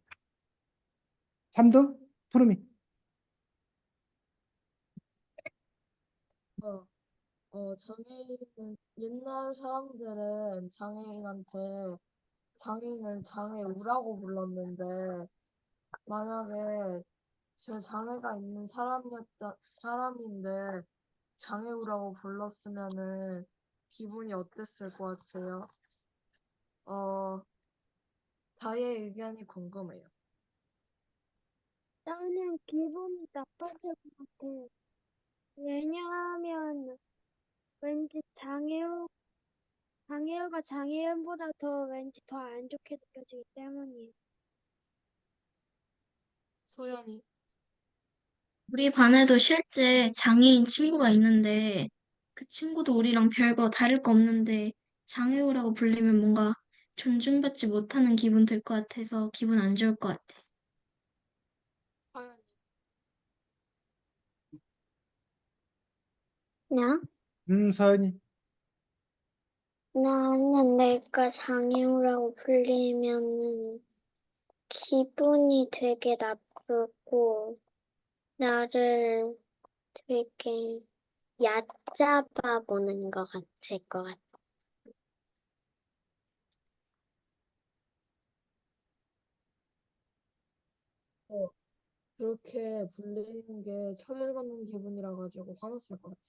3등, 푸르미. 어, 장애인은 옛날 사람들은 장애인을 장애우라고 불렀는데 만약에 제 장애가 있는 사람인데 장애우라고 불렀으면은 기분이 어땠을 것 같아요? 어, 다의 의견이 궁금해요. 나는 기분이 나빴을 것 같아. 왜냐하면 왠지 장애우가 장애인보다 더 왠지 더 안 좋게 느껴지기 때문이에요. 소연이. 우리 반에도 실제 장애인 친구가 있는데 그 친구도 우리랑 별거 다를 거 없는데 장애우라고 불리면 뭔가 존중받지 못하는 기분 들 것 같아서 기분 안 좋을 것 같아. 서연이. 나? 서연이. 나는 내가 장애우라고 불리면은 기분이 되게 나쁘고 나를 되게 얕잡아 보는 것 같을 것 같아. 어, 그렇게 불리는 게 차별받는 기분이라 가지고 화났을 것 같아.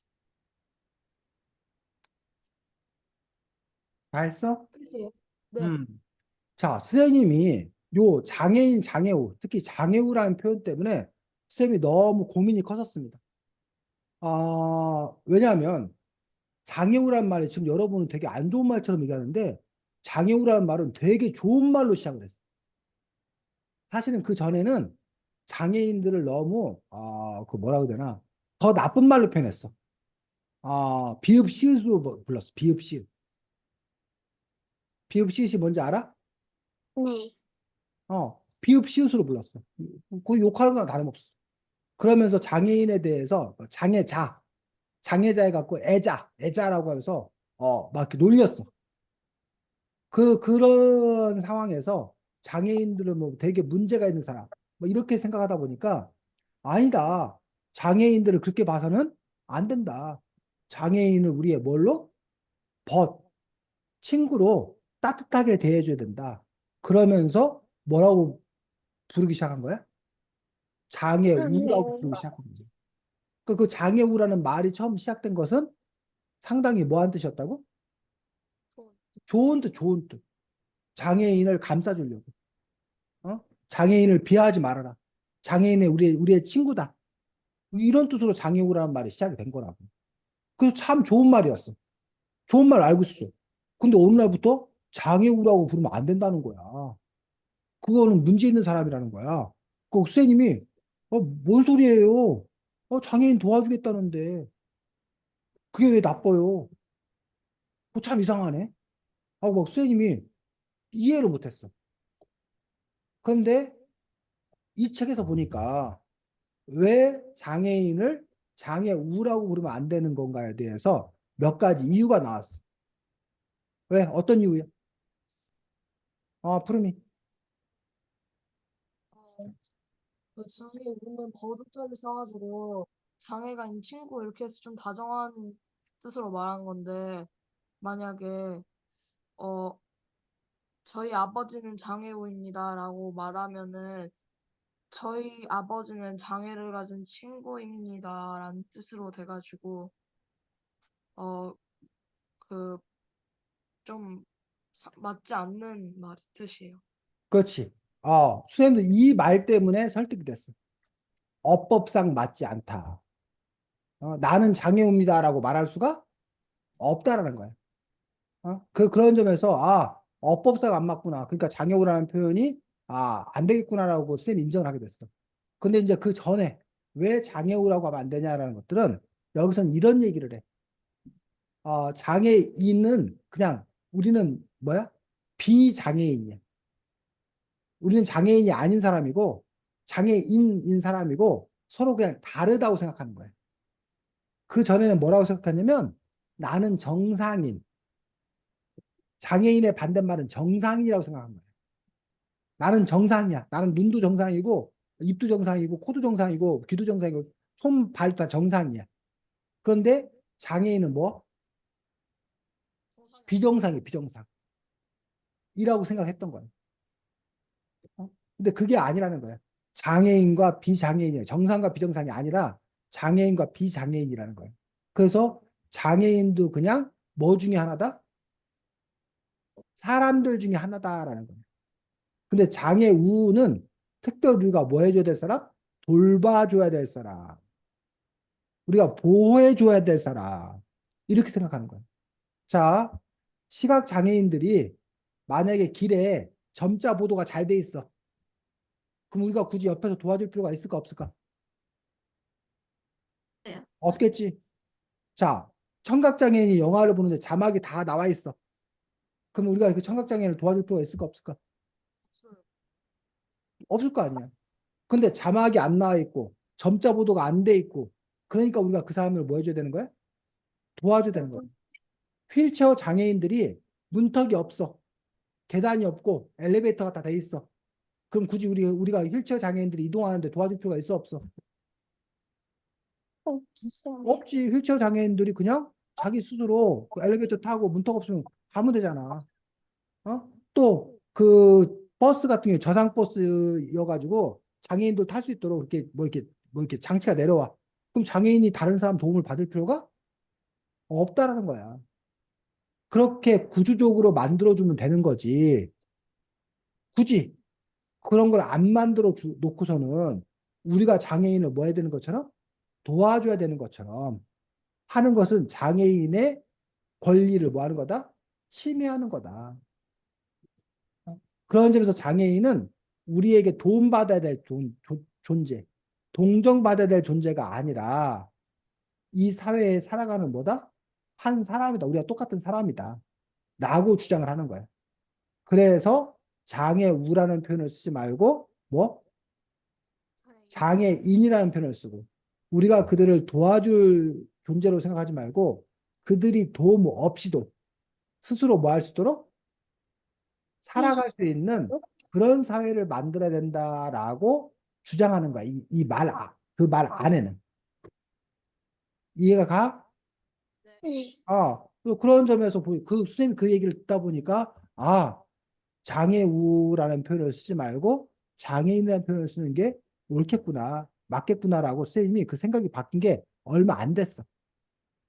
다 했어? 그래요? 네. 음. 자, 선생님이 요 장애인, 장애우, 특히 장애우라는 표현 때문에 쌤이 너무 고민이 컸었습니다. 왜냐하면 장애우란 말이 지금 여러분은 되게 안 좋은 말처럼 얘기하는데 장애우라는 말은 되게 좋은 말로 시작을 했어요. 사실은 그 전에는 장애인들을 너무 그 뭐라고 해야 되나 더 나쁜 말로 표현했어. 비읍 시읒으로 불렀어. 비읍 시읒. 비읍 시읒이 뭔지 알아? 네. 비읍 시읒으로 불렀어. 그 욕하는 거랑 다름없어. 그러면서 장애인에 대해서 장애자 해갖고 애자라고 하면서 막 이렇게 놀렸어. 그런 상황에서 장애인들은 뭐 되게 문제가 있는 사람 뭐 이렇게 생각하다 보니까 아니다. 장애인들을 그렇게 봐서는 안 된다. 장애인을 우리의 뭘로? 벗, 친구로 따뜻하게 대해줘야 된다. 그러면서 뭐라고 부르기 시작한 거야? 장애우라고 부르기 시작한 거지. 그 장애우라는 말이 처음 시작된 것은 상당히 뭐한 뜻이었다고? 좋은 뜻, 좋은 뜻. 장애인을 감싸주려고. 장애인을 비하하지 말아라. 장애인의 우리의 친구다. 이런 뜻으로 장애우라는 말이 시작이 된 거라고. 그래서 참 좋은 말이었어. 좋은 말 알고 있었어. 근데 어느 날부터 장애우라고 부르면 안 된다는 거야. 그거는 문제 있는 사람이라는 거야. 그 선생님이 뭔 소리예요? 장애인 도와주겠다는데 그게 왜 나빠요? 참 이상하네. 하고 막 선생님이 이해를 못했어. 그런데 이 책에서 보니까 왜 장애인을 장애우라고 부르면 안 되는 건가에 대해서 몇 가지 이유가 나왔어. 왜? 어떤 이유야? 푸르미. 어, 그 장애우는 버릇자를 써가지고 장애가 있는 친구 이렇게 해서 좀 다정한 뜻으로 말한 건데 만약에 어 저희 아버지는 장애우입니다라고 말하면은 저희 아버지는 장애를 가진 친구입니다라는 뜻으로 돼가지고 어 그 좀 맞지 않는 뜻이에요. 그렇지. 선생님도 이 말 때문에 설득이 됐어. 어법상 맞지 않다. 나는 장애우입니다라고 말할 수가 없다라는 거야. 그런 점에서, 어법상 안 맞구나. 그러니까 장애우라는 표현이, 안 되겠구나라고 선생님이 인정을 하게 됐어. 근데 이제 그 전에 왜 장애우라고 하면 안 되냐라는 것들은 여기서는 이런 얘기를 해. 장애인은 그냥 우리는 뭐야? 비장애인이야. 우리는 장애인이 아닌 사람이고 장애인인 사람이고 서로 그냥 다르다고 생각하는 거예요. 그 전에는 뭐라고 생각했냐면 나는 정상인, 장애인의 반대말은 정상이라고 생각한 거예요. 나는 정상이야. 나는 눈도 정상이고 입도 정상이고 코도 정상이고 귀도 정상이고 손, 발도 다 정상이야. 그런데 장애인은 뭐? 비정상이 비정상. 이라고 생각했던 거예요. 근데 그게 아니라는 거예요. 장애인과 비장애인이에요. 정상과 비정상이 아니라 장애인과 비장애인이라는 거예요. 그래서 장애인도 그냥 뭐 중에 하나다? 사람들 중에 하나다라는 거예요. 근데 장애우는 특별히 우리가 뭐 해줘야 될 사람? 돌봐줘야 될 사람. 우리가 보호해줘야 될 사람. 이렇게 생각하는 거예요. 자, 시각장애인들이 만약에 길에 점자 보도가 잘 돼 있어. 그럼 우리가 굳이 옆에서 도와줄 필요가 있을까 없을까? 네. 없겠지. 자, 청각장애인이 영화를 보는데 자막이 다 나와 있어. 그럼 우리가 그 청각장애인을 도와줄 필요가 있을까 없을까? 없어요. 없을 거 아니야. 근데 자막이 안 나와 있고 점자 보도가 안 돼 있고 그러니까 우리가 그 사람을 뭐 해줘야 되는 거야? 도와줘야 되는 거야. 휠체어 장애인들이 문턱이 없어. 계단이 없고 엘리베이터가 다 돼 있어. 그럼 굳이 우리가 휠체어 장애인들이 이동하는데 도와줄 필요가 있어 없어? 없어. 없지. 휠체어 장애인들이 그냥 자기 스스로 그 엘리베이터 타고 문턱 없으면 가면 되잖아. 또 그 버스 같은 경우에 저상 버스여가지고 장애인도 탈 수 있도록 이렇게 장치가 내려와. 그럼 장애인이 다른 사람 도움을 받을 필요가 없다라는 거야. 그렇게 구조적으로 만들어주면 되는 거지. 굳이 그런 걸 안 만들어 놓고서는 우리가 장애인을 뭐 해야 되는 것처럼 도와줘야 되는 것처럼 하는 것은 장애인의 권리를 뭐 하는 거다? 침해하는 거다. 그런 점에서 장애인은 우리에게 도움받아야 될 존재, 동정받아야 될 존재가 아니라 이 사회에 살아가는 뭐다? 한 사람이다. 우리가 똑같은 사람이다. 라고 주장을 하는 거예요. 그래서 장애우라는 표현을 쓰지 말고 뭐? 장애인이라는 표현을 쓰고 우리가 그들을 도와줄 존재로 생각하지 말고 그들이 도움 없이도 스스로 뭐 할 수 있도록 살아갈 수 있는 그런 사회를 만들어야 된다라고 주장하는 거야. 그 말 안에는. 이해가 가? 네. 또 그런 점에서 선생님이 그 얘기를 듣다 보니까, 장애우라는 표현을 쓰지 말고 장애인이라는 표현을 쓰는 게 옳겠구나, 맞겠구나라고 선생님이 그 생각이 바뀐 게 얼마 안 됐어.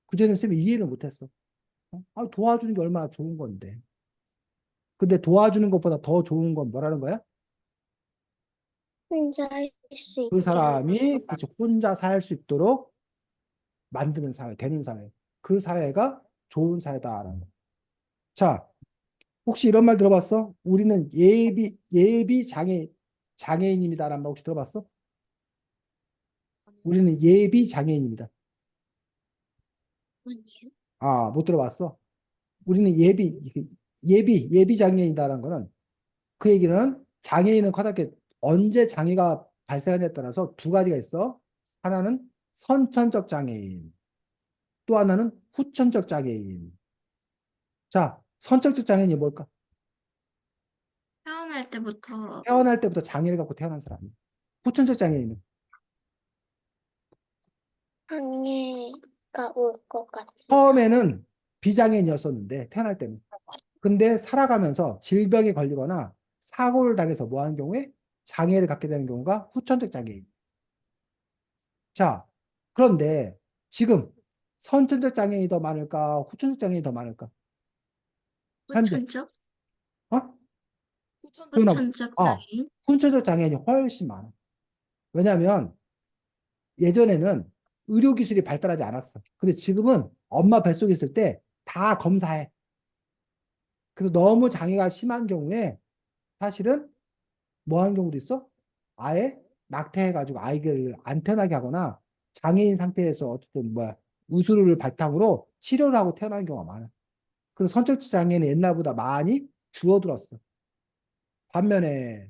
그전에 선생님이 이해를 못했어. 도와주는 게 얼마나 좋은 건데. 근데 도와주는 것보다 더 좋은 건 뭐라는 거야? 혼자 할 수 그 있게 하는 사람이 거. 그치, 혼자 살 수 있도록 만드는 사회, 되는 사회. 그 사회가 좋은 사회다라는 거. 자, 혹시 이런 말 들어봤어? 우리는 예비 장애인입니다라는 말 혹시 들어봤어? 우리는 예비 장애인입니다. 아니에요? 못 들어봤어? 우리는 예비 장애인이다라는 거는 그 얘기는 장애인은 커다랗게 언제 장애가 발생하냐에 따라서 두 가지가 있어. 하나는 선천적 장애인, 또 하나는 후천적 장애인. 자, 선천적 장애인이 뭘까? 태어날 때부터 태어날 때부터 장애를 갖고 태어난 사람이. 후천적 장애인은 장애가 올 것 같아요. 처음에는 비장애인이었었는데 태어날 때는. 근데 살아가면서 질병에 걸리거나 사고를 당해서 뭐 하는 경우에 장애를 갖게 되는 경우가 후천적 장애인. 자, 그런데 지금 선천적 장애인이 더 많을까? 후천적 장애인이 더 많을까? 현재. 후천적? 어? 후천적 소연아, 후천적 아, 장애인? 후천적 장애인이 훨씬 많아. 왜냐하면 예전에는 의료기술이 발달하지 않았어. 근데 지금은 엄마 뱃속에 있을 때 다 검사해. 그래서 너무 장애가 심한 경우에 사실은 뭐 하는 경우도 있어? 아예 낙태해가지고 아이를 안 태어나게 하거나 장애인 상태에서 어쨌든 뭐야 우수를 바탕으로 치료를 하고 태어나는 경우가 많아. 그래서 선천적 장애는 옛날보다 많이 줄어들었어. 반면에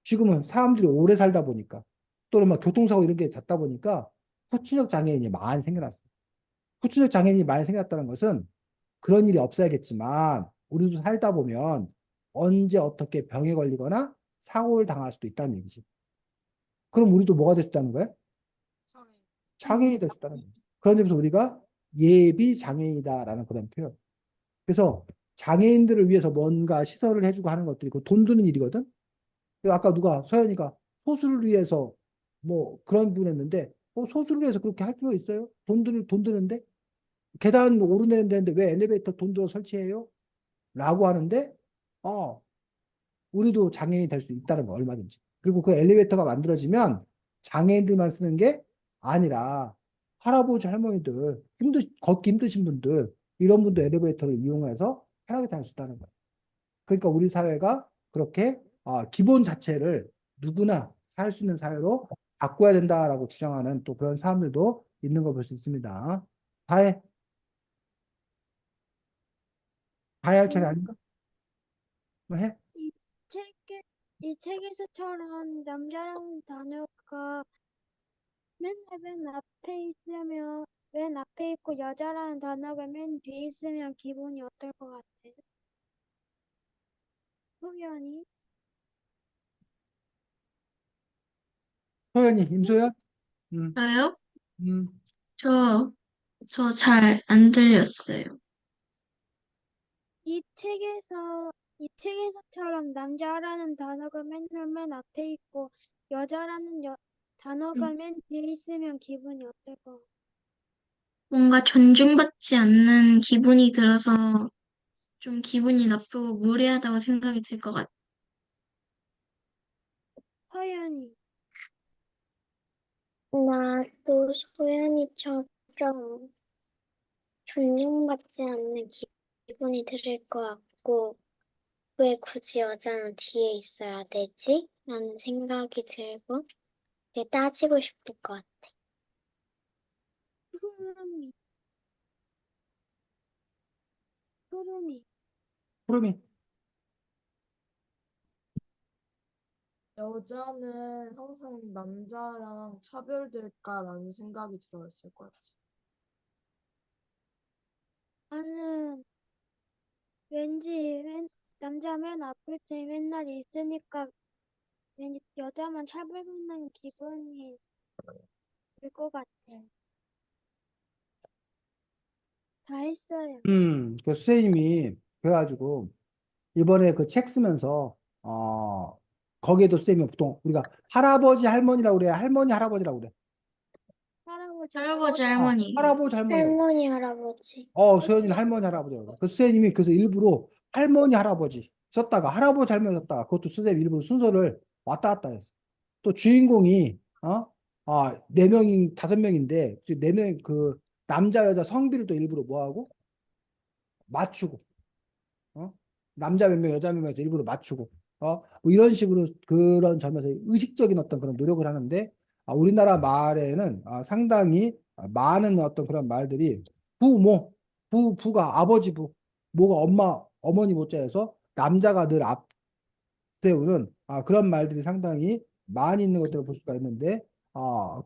지금은 사람들이 오래 살다 보니까 또는 막 교통사고 이런 게 잦다 보니까 후천적 장애인이 많이 생겨났어. 후천적 장애인이 많이 생겼다는 것은 그런 일이 없어야겠지만 우리도 살다 보면 언제 어떻게 병에 걸리거나 사고를 당할 수도 있다는 얘기지. 그럼 우리도 뭐가 될 수 있다는 거야? 장애인. 장애인이 될 수 있다는 거야. 그런 점에서 우리가 예비 장애인이다라는 그런 표현. 그래서 장애인들을 위해서 뭔가 시설을 해주고 하는 것들이 그 돈 드는 일이거든. 그래서 아까 누가 서연이가 소수를 위해서 뭐 그런 분 했는데 소수를 위해서 그렇게 할 필요 있어요? 돈 드는데 계단 오르내는 데인데 왜 엘리베이터 돈 들어 설치해요? 라고 하는데 어 우리도 장애인이 될 수 있다는 거 얼마든지. 그리고 그 엘리베이터가 만들어지면 장애인들만 쓰는 게 아니라 할아버지 할머니들 걷기 힘드신 분들 이런 분도 엘리베이터를 이용해서 편하게 다닐 수 있다는 거예요. 그러니까 우리 사회가 그렇게 기본 자체를 누구나 살 수 있는 사회로 바꿔야 된다라고 주장하는 또 그런 사람들도 있는 걸 볼 수 있습니다. 다해 다해 할 차례 음, 아닌가? 뭐 해? 이 이 책에서처럼 남자라는 단어가 맨날 맨 앞에 있으면 맨 앞에 있고 여자라는 단어가 맨 뒤에 있으면 기분이 어떨 것 같아? 소연이? 소연이 임소연? 음, 저요? 음. 저, 저 잘 안 들렸어요. 이 책에서처럼 남자라는 단어가 맨날 맨 앞에 있고 여자라는 단어가 맨 뒤에 있으면 기분이 어떨 것 같아? 뭔가 존중받지 않는 기분이 들어서 좀 기분이 나쁘고 무례하다고 생각이 들 것 같아요. 서연이. 나도 소연이처럼 존중받지 않는 기분이 들을 것 같고, 왜 굳이 여자는 뒤에 있어야 되지? 라는 생각이 들고, 되게 따지고 싶을 것 같아. 흐름이. 흐름이. 푸름이 여자는 항상 남자랑 차별될까라는 생각이 들었을 것 같아. 나는 왠지 남자 맨 앞을 때 맨날 있으니까 왠지 여자만 차별받는 기분이 들 것 같아. 다 했어요. 그 선생님이 그래가지고 이번에 그 책 쓰면서 거기에도 선생님이 보통 우리가 할아버지 할머니라고 그래 할머니 할아버지라고 그래 할아버지, 할아버지, 할머니. 할머니. 할아버지 할머니라고 할머니, 할아버지. 소연이는 할머니 할아버지라고 그래 그 선생님이 그래서 일부러 할머니 할아버지 썼다가 할아버지 할머니 썼다가 그것도 선생님 일부러 순서를 왔다 갔다 했어 또 주인공이 네 명인 다섯 명인데 네 명 그 남자 여자 성비를 또 일부러 뭐하고 맞추고 어? 남자 몇 명, 여자 몇 명에서 일부러 맞추고, 뭐 이런 식으로 그런 점에서 의식적인 어떤 그런 노력을 하는데, 우리나라 말에는 상당히 많은 어떤 그런 말들이 부모, 부가 아버지 부, 모가 엄마, 어머니 모자에서 남자가 늘 세우는 그런 말들이 상당히 많이 있는 것들을 볼 수가 있는데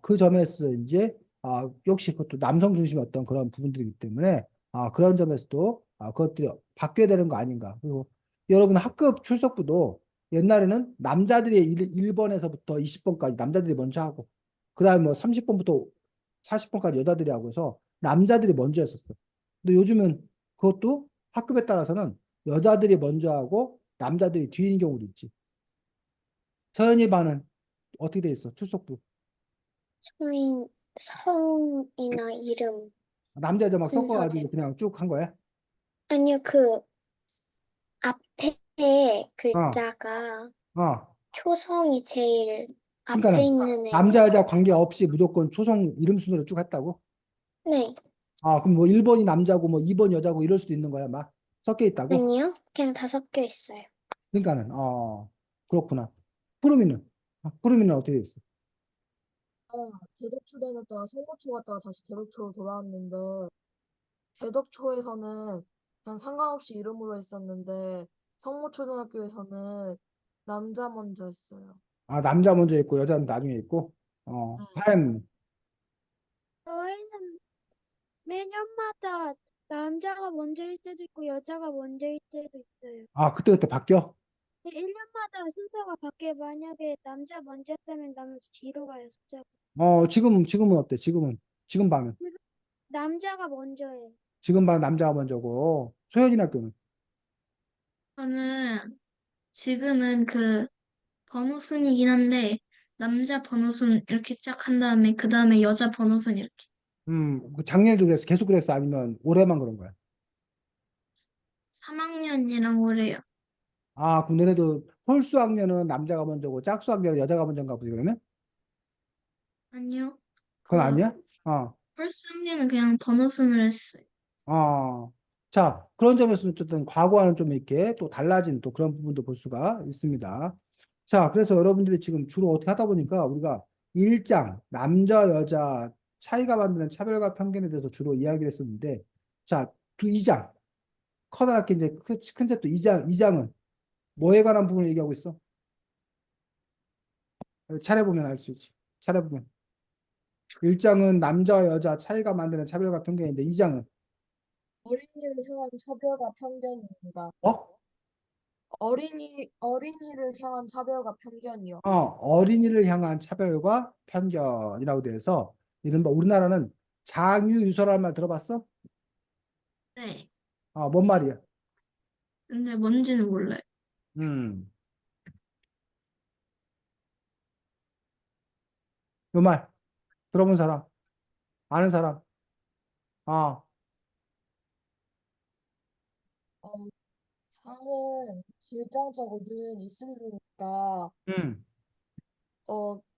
그 점에서 이제 역시 그것도 남성 중심의 어떤 그런 부분들이기 때문에 그런 점에서도 그것들이 바뀌어야 되는 거 아닌가. 그리고 여러분 학급 출석부도 옛날에는 남자들이 1번에서부터 20번까지 남자들이 먼저 하고 그다음에 뭐 30번부터 40번까지 여자들이 하고 해서 남자들이 먼저 했었어. 근데 요즘은 그것도 학급에 따라서는 여자들이 먼저 하고 남자들이 뒤인 경우도 있지. 서연이 반은 어떻게 돼 있어? 출석부. 성이나 이름. 남자 여자 막 순서대로. 섞어가지고 그냥 쭉 한 거야? 아니요, 그 앞에 어, 글자가 어. 초성이 제일 앞에 그러니까는 있는 애가. 남자 여자 관계 없이 무조건 초성 이름 순으로 쭉 했다고? 네. 아, 그럼 뭐 1번이 남자고 뭐 2번 여자고 이럴 수도 있는 거야, 막 섞여 있다고? 아니요, 그냥 다 섞여 있어요. 그러니까는 그렇구나. 푸르미는 푸르미는 어떻게 됐어? 대덕초 다녔다가 성모초 갔다가 다시 대덕초로 돌아왔는데 대덕초에서는 그냥 상관없이 이름으로 했었는데 성모초등학교에서는 남자 먼저 했어요. 아, 남자 먼저 있고 여자는 나중에 있고. 하얀. 저희는 매년마다 남자가 먼저일 때도 있고 여자가 먼저일 때도 있어요. 아, 그때 바뀌어? 1년마다 순서가 바뀌어. 만약에 남자 먼저 했다면 나머지 뒤로 가요, 숫자가. 지금은 어때? 지금 반은 남자가 먼저 해. 지금 반 남자가 먼저고 소연이 학교는 저는 지금은 그 번호순이긴 한데, 남자 번호순 이렇게 쫙 한 다음에, 그 다음에 여자 번호순 이렇게. 그 작년에도 그랬어? 계속 그랬어? 아니면 올해만 그런 거야? 3학년이랑 올해요. 아, 그럼 너네도 홀수 학년은 남자가 먼저고 짝수 학년은 여자가 먼저인가 보지 그러면? 아니요. 그건 그 아니야? 어. 펄스 학년은 그냥 번호순으로 했어요. 자, 그런 점에서 어쨌든 과거와는 좀 이렇게 또 달라진 또 그런 부분도 볼 수가 있습니다. 자, 그래서 여러분들이 지금 주로 어떻게 하다 보니까 우리가 1장, 남자, 여자 차이가 만드는 차별과 편견에 대해서 주로 이야기를 했었는데, 자, 2장, 커다랗게 이제 컨셉트 2장은 뭐에 관한 부분을 얘기하고 있어? 차례 보면 알 수 있지. 차례 보면. 1장은 남자, 여자 차이가 만드는 차별과 편견인데, 2장은 어린이를 향한 차별과 편견입니다. 어? 어린이를 향한 차별과 편견이요. 어린이를 향한 차별과 편견이라고 돼서 이른바 우리나라는 장유유서라는 말 들어봤어? 네. 뭔 말이야? 근데 뭔지는 몰라요. 음, 요 말 들어본 사람, 아는 사람? 아, 어, 장은 길장자고 는 있으니까 음.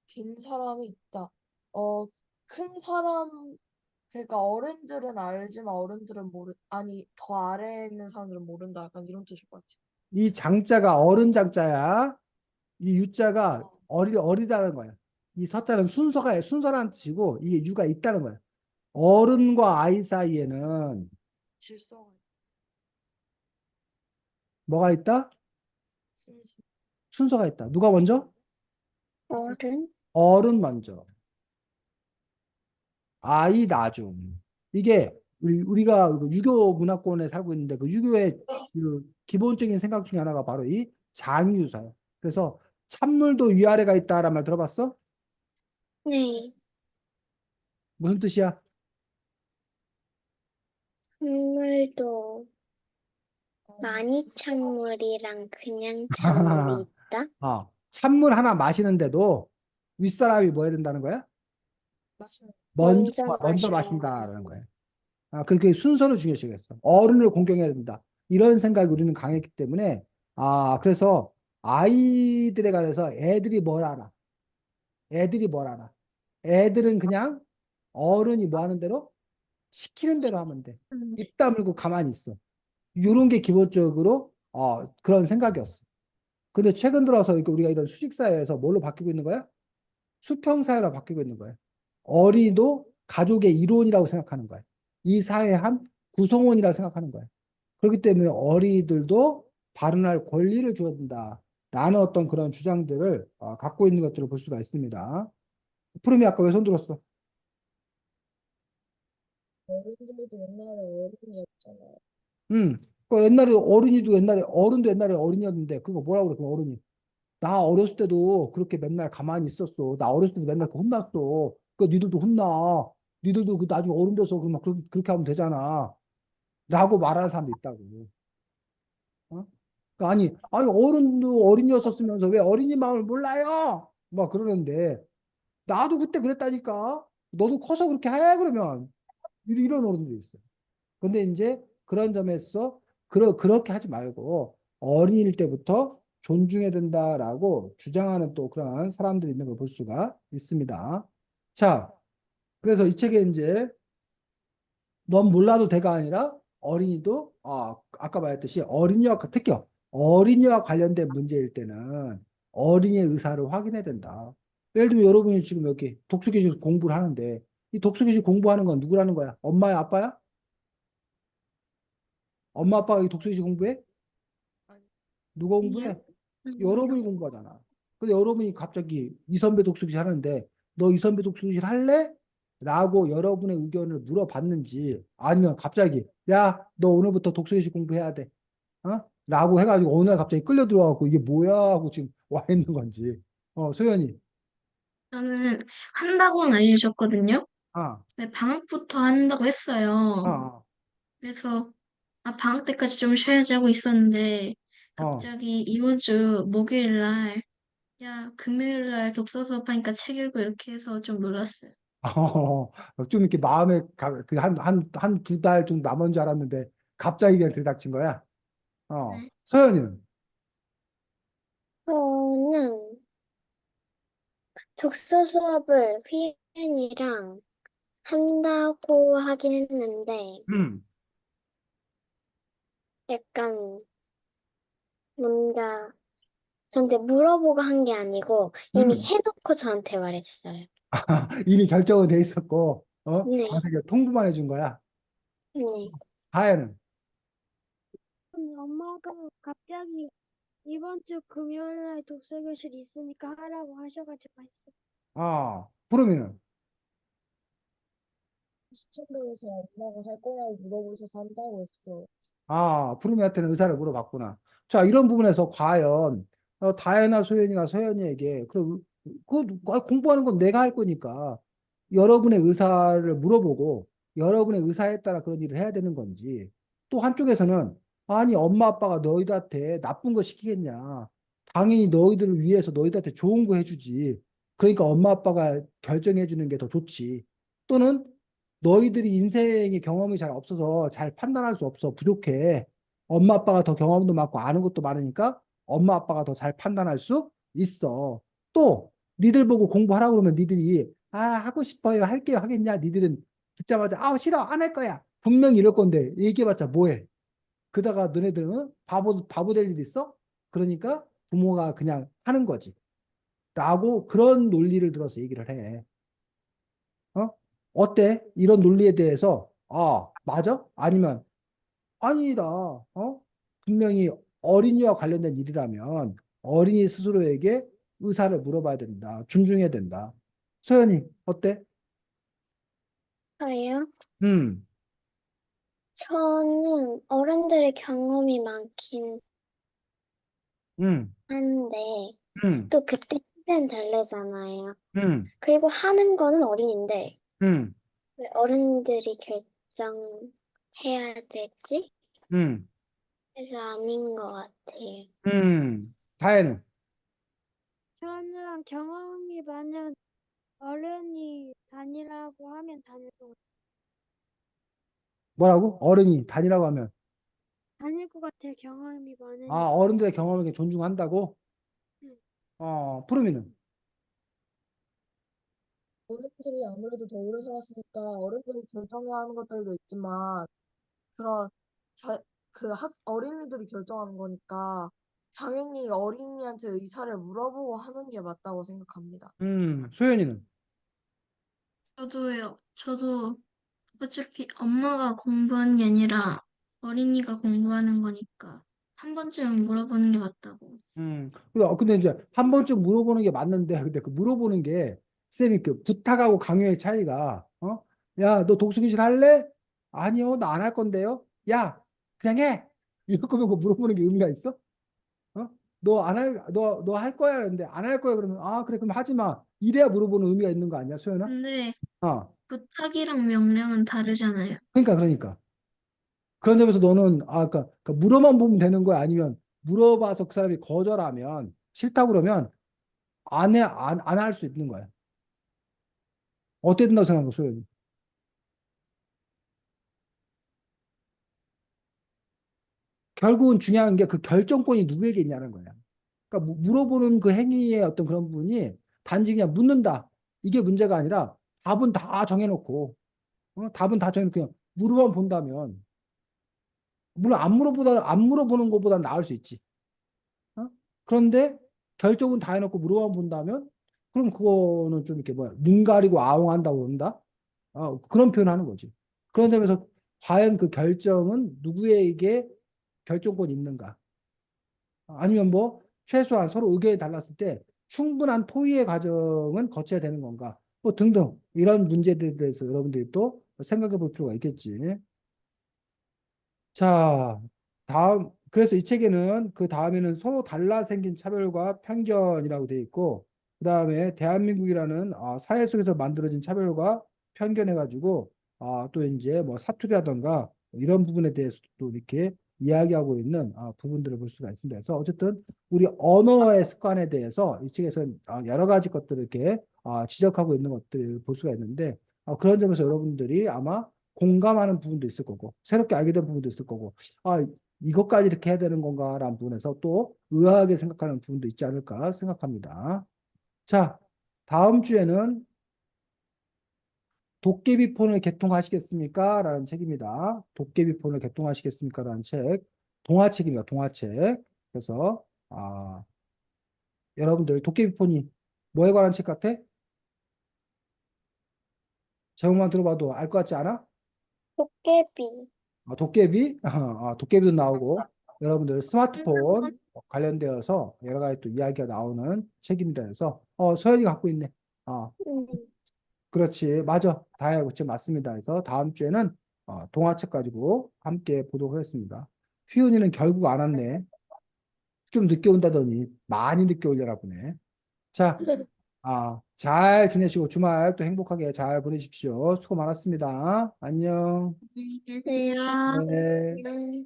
긴 사람이 있다. 어, 큰 사람 그러니까 어른들은 알지만 어른들은 아니 더 아래에 있는 사람들은 모른다. 약간 이런 뜻일 것 같아. 이 장자가 어른 장자야. 이 유자가 어, 어리다는 거야. 이 서자는 순서라는 뜻이고 이게 유가 있다는 거야. 어른과 아이 사이에는 질서가 뭐가 있다? 순서. 순서가 있다. 누가 먼저? 어른? 어른 먼저. 아이 나중. 이게 우리가 그 유교 문화권에 살고 있는데 그 유교의 그 기본적인 생각 중에 하나가 바로 이 장유유사야. 그래서 찬물도 위아래가 있다라는 말 들어봤어? 네. 무슨 뜻이야? 찬물도 많이 찬물이랑 그냥 찬물이 있다? 찬물 하나 마시는데도 윗사람이 뭐 해야 된다는 거야? 맞습니다. 먼저 먼저 먼저 마셔야 마신다라는 거야. 그렇게 순서를 중요시했어. 어른을 공경해야 된다. 이런 생각이 우리는 강했기 때문에 그래서 아이들에 관해서 애들이 뭘 알아? 애들이 뭘 알아? 애들은 그냥 어른이 뭐 하는 대로 시키는 대로 하면 돼. 입 다물고 가만히 있어. 이런 게 기본적으로 그런 생각이었어. 근데 최근 들어서 우리가 이런 수직사회에서 뭘로 바뀌고 있는 거야? 수평사회로 바뀌고 있는 거야. 어린이도 가족의 일원이라고 생각하는 거야. 이 사회의 한 구성원이라고 생각하는 거야. 그렇기 때문에 어린이들도 발언할 권리를 줘야 된다. 라는 어떤 그런 주장들을 갖고 있는 것들을 볼 수가 있습니다. 푸름이 아까 왜 손 들었어? 어른들도 옛날에 어른이었잖아요. 그 옛날에 어른이도 옛날에 어른도 옛날에 어린이였는데 그거 뭐라고 그래? 그 어른이 나 어렸을 때도 그렇게 맨날 가만히 있었어. 나 어렸을 때도 맨날 혼났어. 그 니들도 혼나. 니들도 그 나중에 어른 돼서 그러면 그렇게 하면 되잖아. 라고 말하는 사람도 있다고. 어? 그러니까 아니 어른도 어린이였었으면서 왜 어린이 마음을 몰라요? 막 그러는데 나도 그때 그랬다니까. 너도 커서 그렇게 해 그러면. 이런 어른들이 있어요. 근데 이제 그런 점에서 그렇게 하지 말고 어린이일 때부터 존중해야 된다라고 주장하는 또 그런 사람들이 있는 걸 볼 수가 있습니다. 자, 그래서 이 책에 이제 넌 몰라도 돼가 아니라 어린이도 아까 말했듯이 어린이와 특히 어린이와 관련된 문제일 때는 어린이의 의사를 확인해야 된다. 예를 들면 여러분이 지금 여기 독서교실 공부를 하는데 이 독서교실 공부하는 건 누구라는 거야? 엄마야, 아빠야? 엄마, 아빠가 이 독서교실 공부해? 아니, 누가 아니요. 공부해? 여러분이 공부하잖아. 근데 여러분이 갑자기 이선배 독서교실 하는데 너 이선배 독서교실 할래? 라고 여러분의 의견을 물어봤는지 아니면 갑자기 야, 너 오늘부터 독서교실 공부해야 돼. 어? 라고 해가지고 어느 날 갑자기 끌려 들어와갖고 이게 뭐야 하고 지금 와 있는 건지. 소연이. 저는 한다고는 알려줬거든요. 아, 네, 방학부터 한다고 아, 했어요. 그래서 방학 때까지 좀 쉬어야지 하고 있었는데 아, 갑자기 이번 주 목요일 날 야, 금요일 날 독서 수업하니까 책 읽고 이렇게 해서 좀 놀랐어요. 좀 이렇게 마음에 한 두 달 정도 남은 줄 알았는데 갑자기 그냥 들이닥친 거야. 네. 소연이는. 저는 독서 수업을 휘은이랑 한다고 하긴 했는데, 음, 약간 뭔가 저한테 물어보고 한 게 아니고 이미 음. 해놓고 저한테 말했어요. 이미 결정은 돼 있었고, 네, 자세히 통보만 해준 거야. 네. 다혜는. 엄마가 갑자기 이번 주 금요일 날 독서 교실 있으니까 하라고 하셔가지고 했어요. 푸르미는. 시청자에서 엄마가 할 거냐고 물어보셔서 한다고 했어. 푸르미한테는 의사를 물어봤구나. 자, 이런 부분에서 과연 다혜나 소연이나 서연이에게 공부하는 건 내가 할 거니까 여러분의 의사를 물어보고 여러분의 의사에 따라 그런 일을 해야 되는 건지 또 한쪽에서는 아니 엄마 아빠가 너희들한테 나쁜 거 시키겠냐. 당연히 너희들을 위해서 너희들한테 좋은 거 해주지. 그러니까 엄마 아빠가 결정해 주는 게 더 좋지. 또는 너희들이 인생의 경험이 잘 없어서 잘 판단할 수 없어. 부족해. 엄마 아빠가 더 경험도 많고 아는 것도 많으니까 엄마 아빠가 더 잘 판단할 수 있어. 또 니들 보고 공부하라고 그러면 니들이 하고 싶어요. 할게요. 하겠냐? 니들은 듣자마자 싫어. 안 할 거야. 분명히 이럴 건데 얘기해봤자 뭐해? 그다가 너네들은 바보 될 일 있어? 그러니까 부모가 그냥 하는 거지. 라고 그런 논리를 들어서 얘기를 해. 어? 어때? 이런 논리에 대해서 맞아? 아니면 아니다. 분명히 어린이와 관련된 일이라면 어린이 스스로에게 의사를 물어봐야 된다. 존중해야 된다. 소연이 어때? 저요? 음, 저는 어른들의 경험이 많긴 음, 한데, 음, 또 그때 시대는 다르잖아요. 음, 그리고 하는 거는 어린인데, 음, 왜 어른들이 결정해야 되지? 음, 그래서 아닌 것 같아요. 다혜는 저는 경험이 많은 어른이 다니라고 하면 다닐 것 같아요. 뭐라고? 어른이 다니라고 하면 다닐 것 같아요. 경험이 많으니까. 어른들의 경험을 존중한다고? 음. 푸르미는 어른들이 아무래도 더 오래 살았으니까 어른들이 결정해야 하는 것들도 있지만 그런 잘, 어린이들이 결정하는 거니까 당연히 어린이한테 의사를 물어보고 하는 게 맞다고 생각합니다. 소연이는 저도요. 저도 어차피 엄마가 공부하는 게 아니라 어린이가 공부하는 거니까 한 번쯤은 물어보는 게 맞다고. 근데 이제 한 번쯤 물어보는 게 맞는데, 근데 그 물어보는 게, 쌤이 그 부탁하고 강요의 차이가, 야, 너 독서교실 할래? 아니요, 나 안 할 건데요. 야, 그냥 해! 이럴 거면 그 물어보는 게 의미가 있어? 너 할 거야? 그러는데 안 할 거야? 그러면, 그래, 그럼 하지 마. 이래야 물어보는 의미가 있는 거 아니야, 소연아? 근데 부탁이랑 명령은 다르잖아요. 그러니까. 그런 점에서 너는, 그러니까 물어만 보면 되는 거야? 아니면 물어봐서 그 사람이 거절하면, 싫다고 그러면, 안 할 수 있는 거야. 어떻게 된다고 생각하는 거야, 소연이? 결국은 중요한 게 그 결정권이 누구에게 있냐는 거야. 그러니까 물어보는 그 행위의 어떤 그런 부분이 단지 그냥 묻는다. 이게 문제가 아니라 답은 다 정해놓고, 답은 다 정해놓고 그냥 물어만 본다면, 물론 안 물어보는 것보다 나을 수 있지. 어? 그런데 결정은 다 해놓고 물어만 본다면, 그럼 그거는 좀 이렇게 뭐야, 눈 가리고 아웅한다고 그런다? 그런 표현을 하는 거지. 그런 점에서 과연 그 결정은 누구에게 결정권이 있는가? 아니면 뭐 최소한 서로 의견이 달랐을 때 충분한 토의의 과정은 거쳐야 되는 건가? 뭐 등등 이런 문제들에 대해서 여러분들이 또 생각해 볼 필요가 있겠지. 자, 그래서 이 책에는 그 다음에는 서로 달라 생긴 차별과 편견이라고 되어 있고, 그 다음에 대한민국이라는 사회 속에서 만들어진 차별과 편견해가지고, 또 이제 뭐 사투리라던가 이런 부분에 대해서 또 이렇게 이야기하고 있는 부분들을 볼 수가 있습니다. 그래서 어쨌든 우리 언어의 습관에 대해서 이 책에서 여러 가지 것들을 이렇게 지적하고 있는 것들을 볼 수가 있는데, 그런 점에서 여러분들이 아마 공감하는 부분도 있을 거고 새롭게 알게 된 부분도 있을 거고 이것까지 이렇게 해야 되는 건가라는 부분에서 또 의아하게 생각하는 부분도 있지 않을까 생각합니다. 자, 다음 주에는 도깨비폰을 개통하시겠습니까? 라는 책입니다. 도깨비폰을 개통하시겠습니까? 라는 책. 동화책입니다. 동화책. 그래서 여러분들 도깨비폰이 뭐에 관한 책 같아? 제목만 들어봐도 알 것 같지 않아? 도깨비. 도깨비, 도깨비도 나오고 여러분들 스마트폰 관련되어서 여러 가지 또 이야기가 나오는 책입니다. 그래서 서현이가 갖고 있네. 음. 그렇지, 맞아, 다혜가 그치 맞습니다. 그래서 다음 주에는 동화책 가지고 함께 보도록 하겠습니다. 휘은이는 결국 안 왔네. 좀 늦게 온다더니 많이 늦게 오려나 보네. 자, 잘 지내시고 주말 또 행복하게 잘 보내십시오. 수고 많았습니다. 안녕. 안녕히 계세요. 네. 음.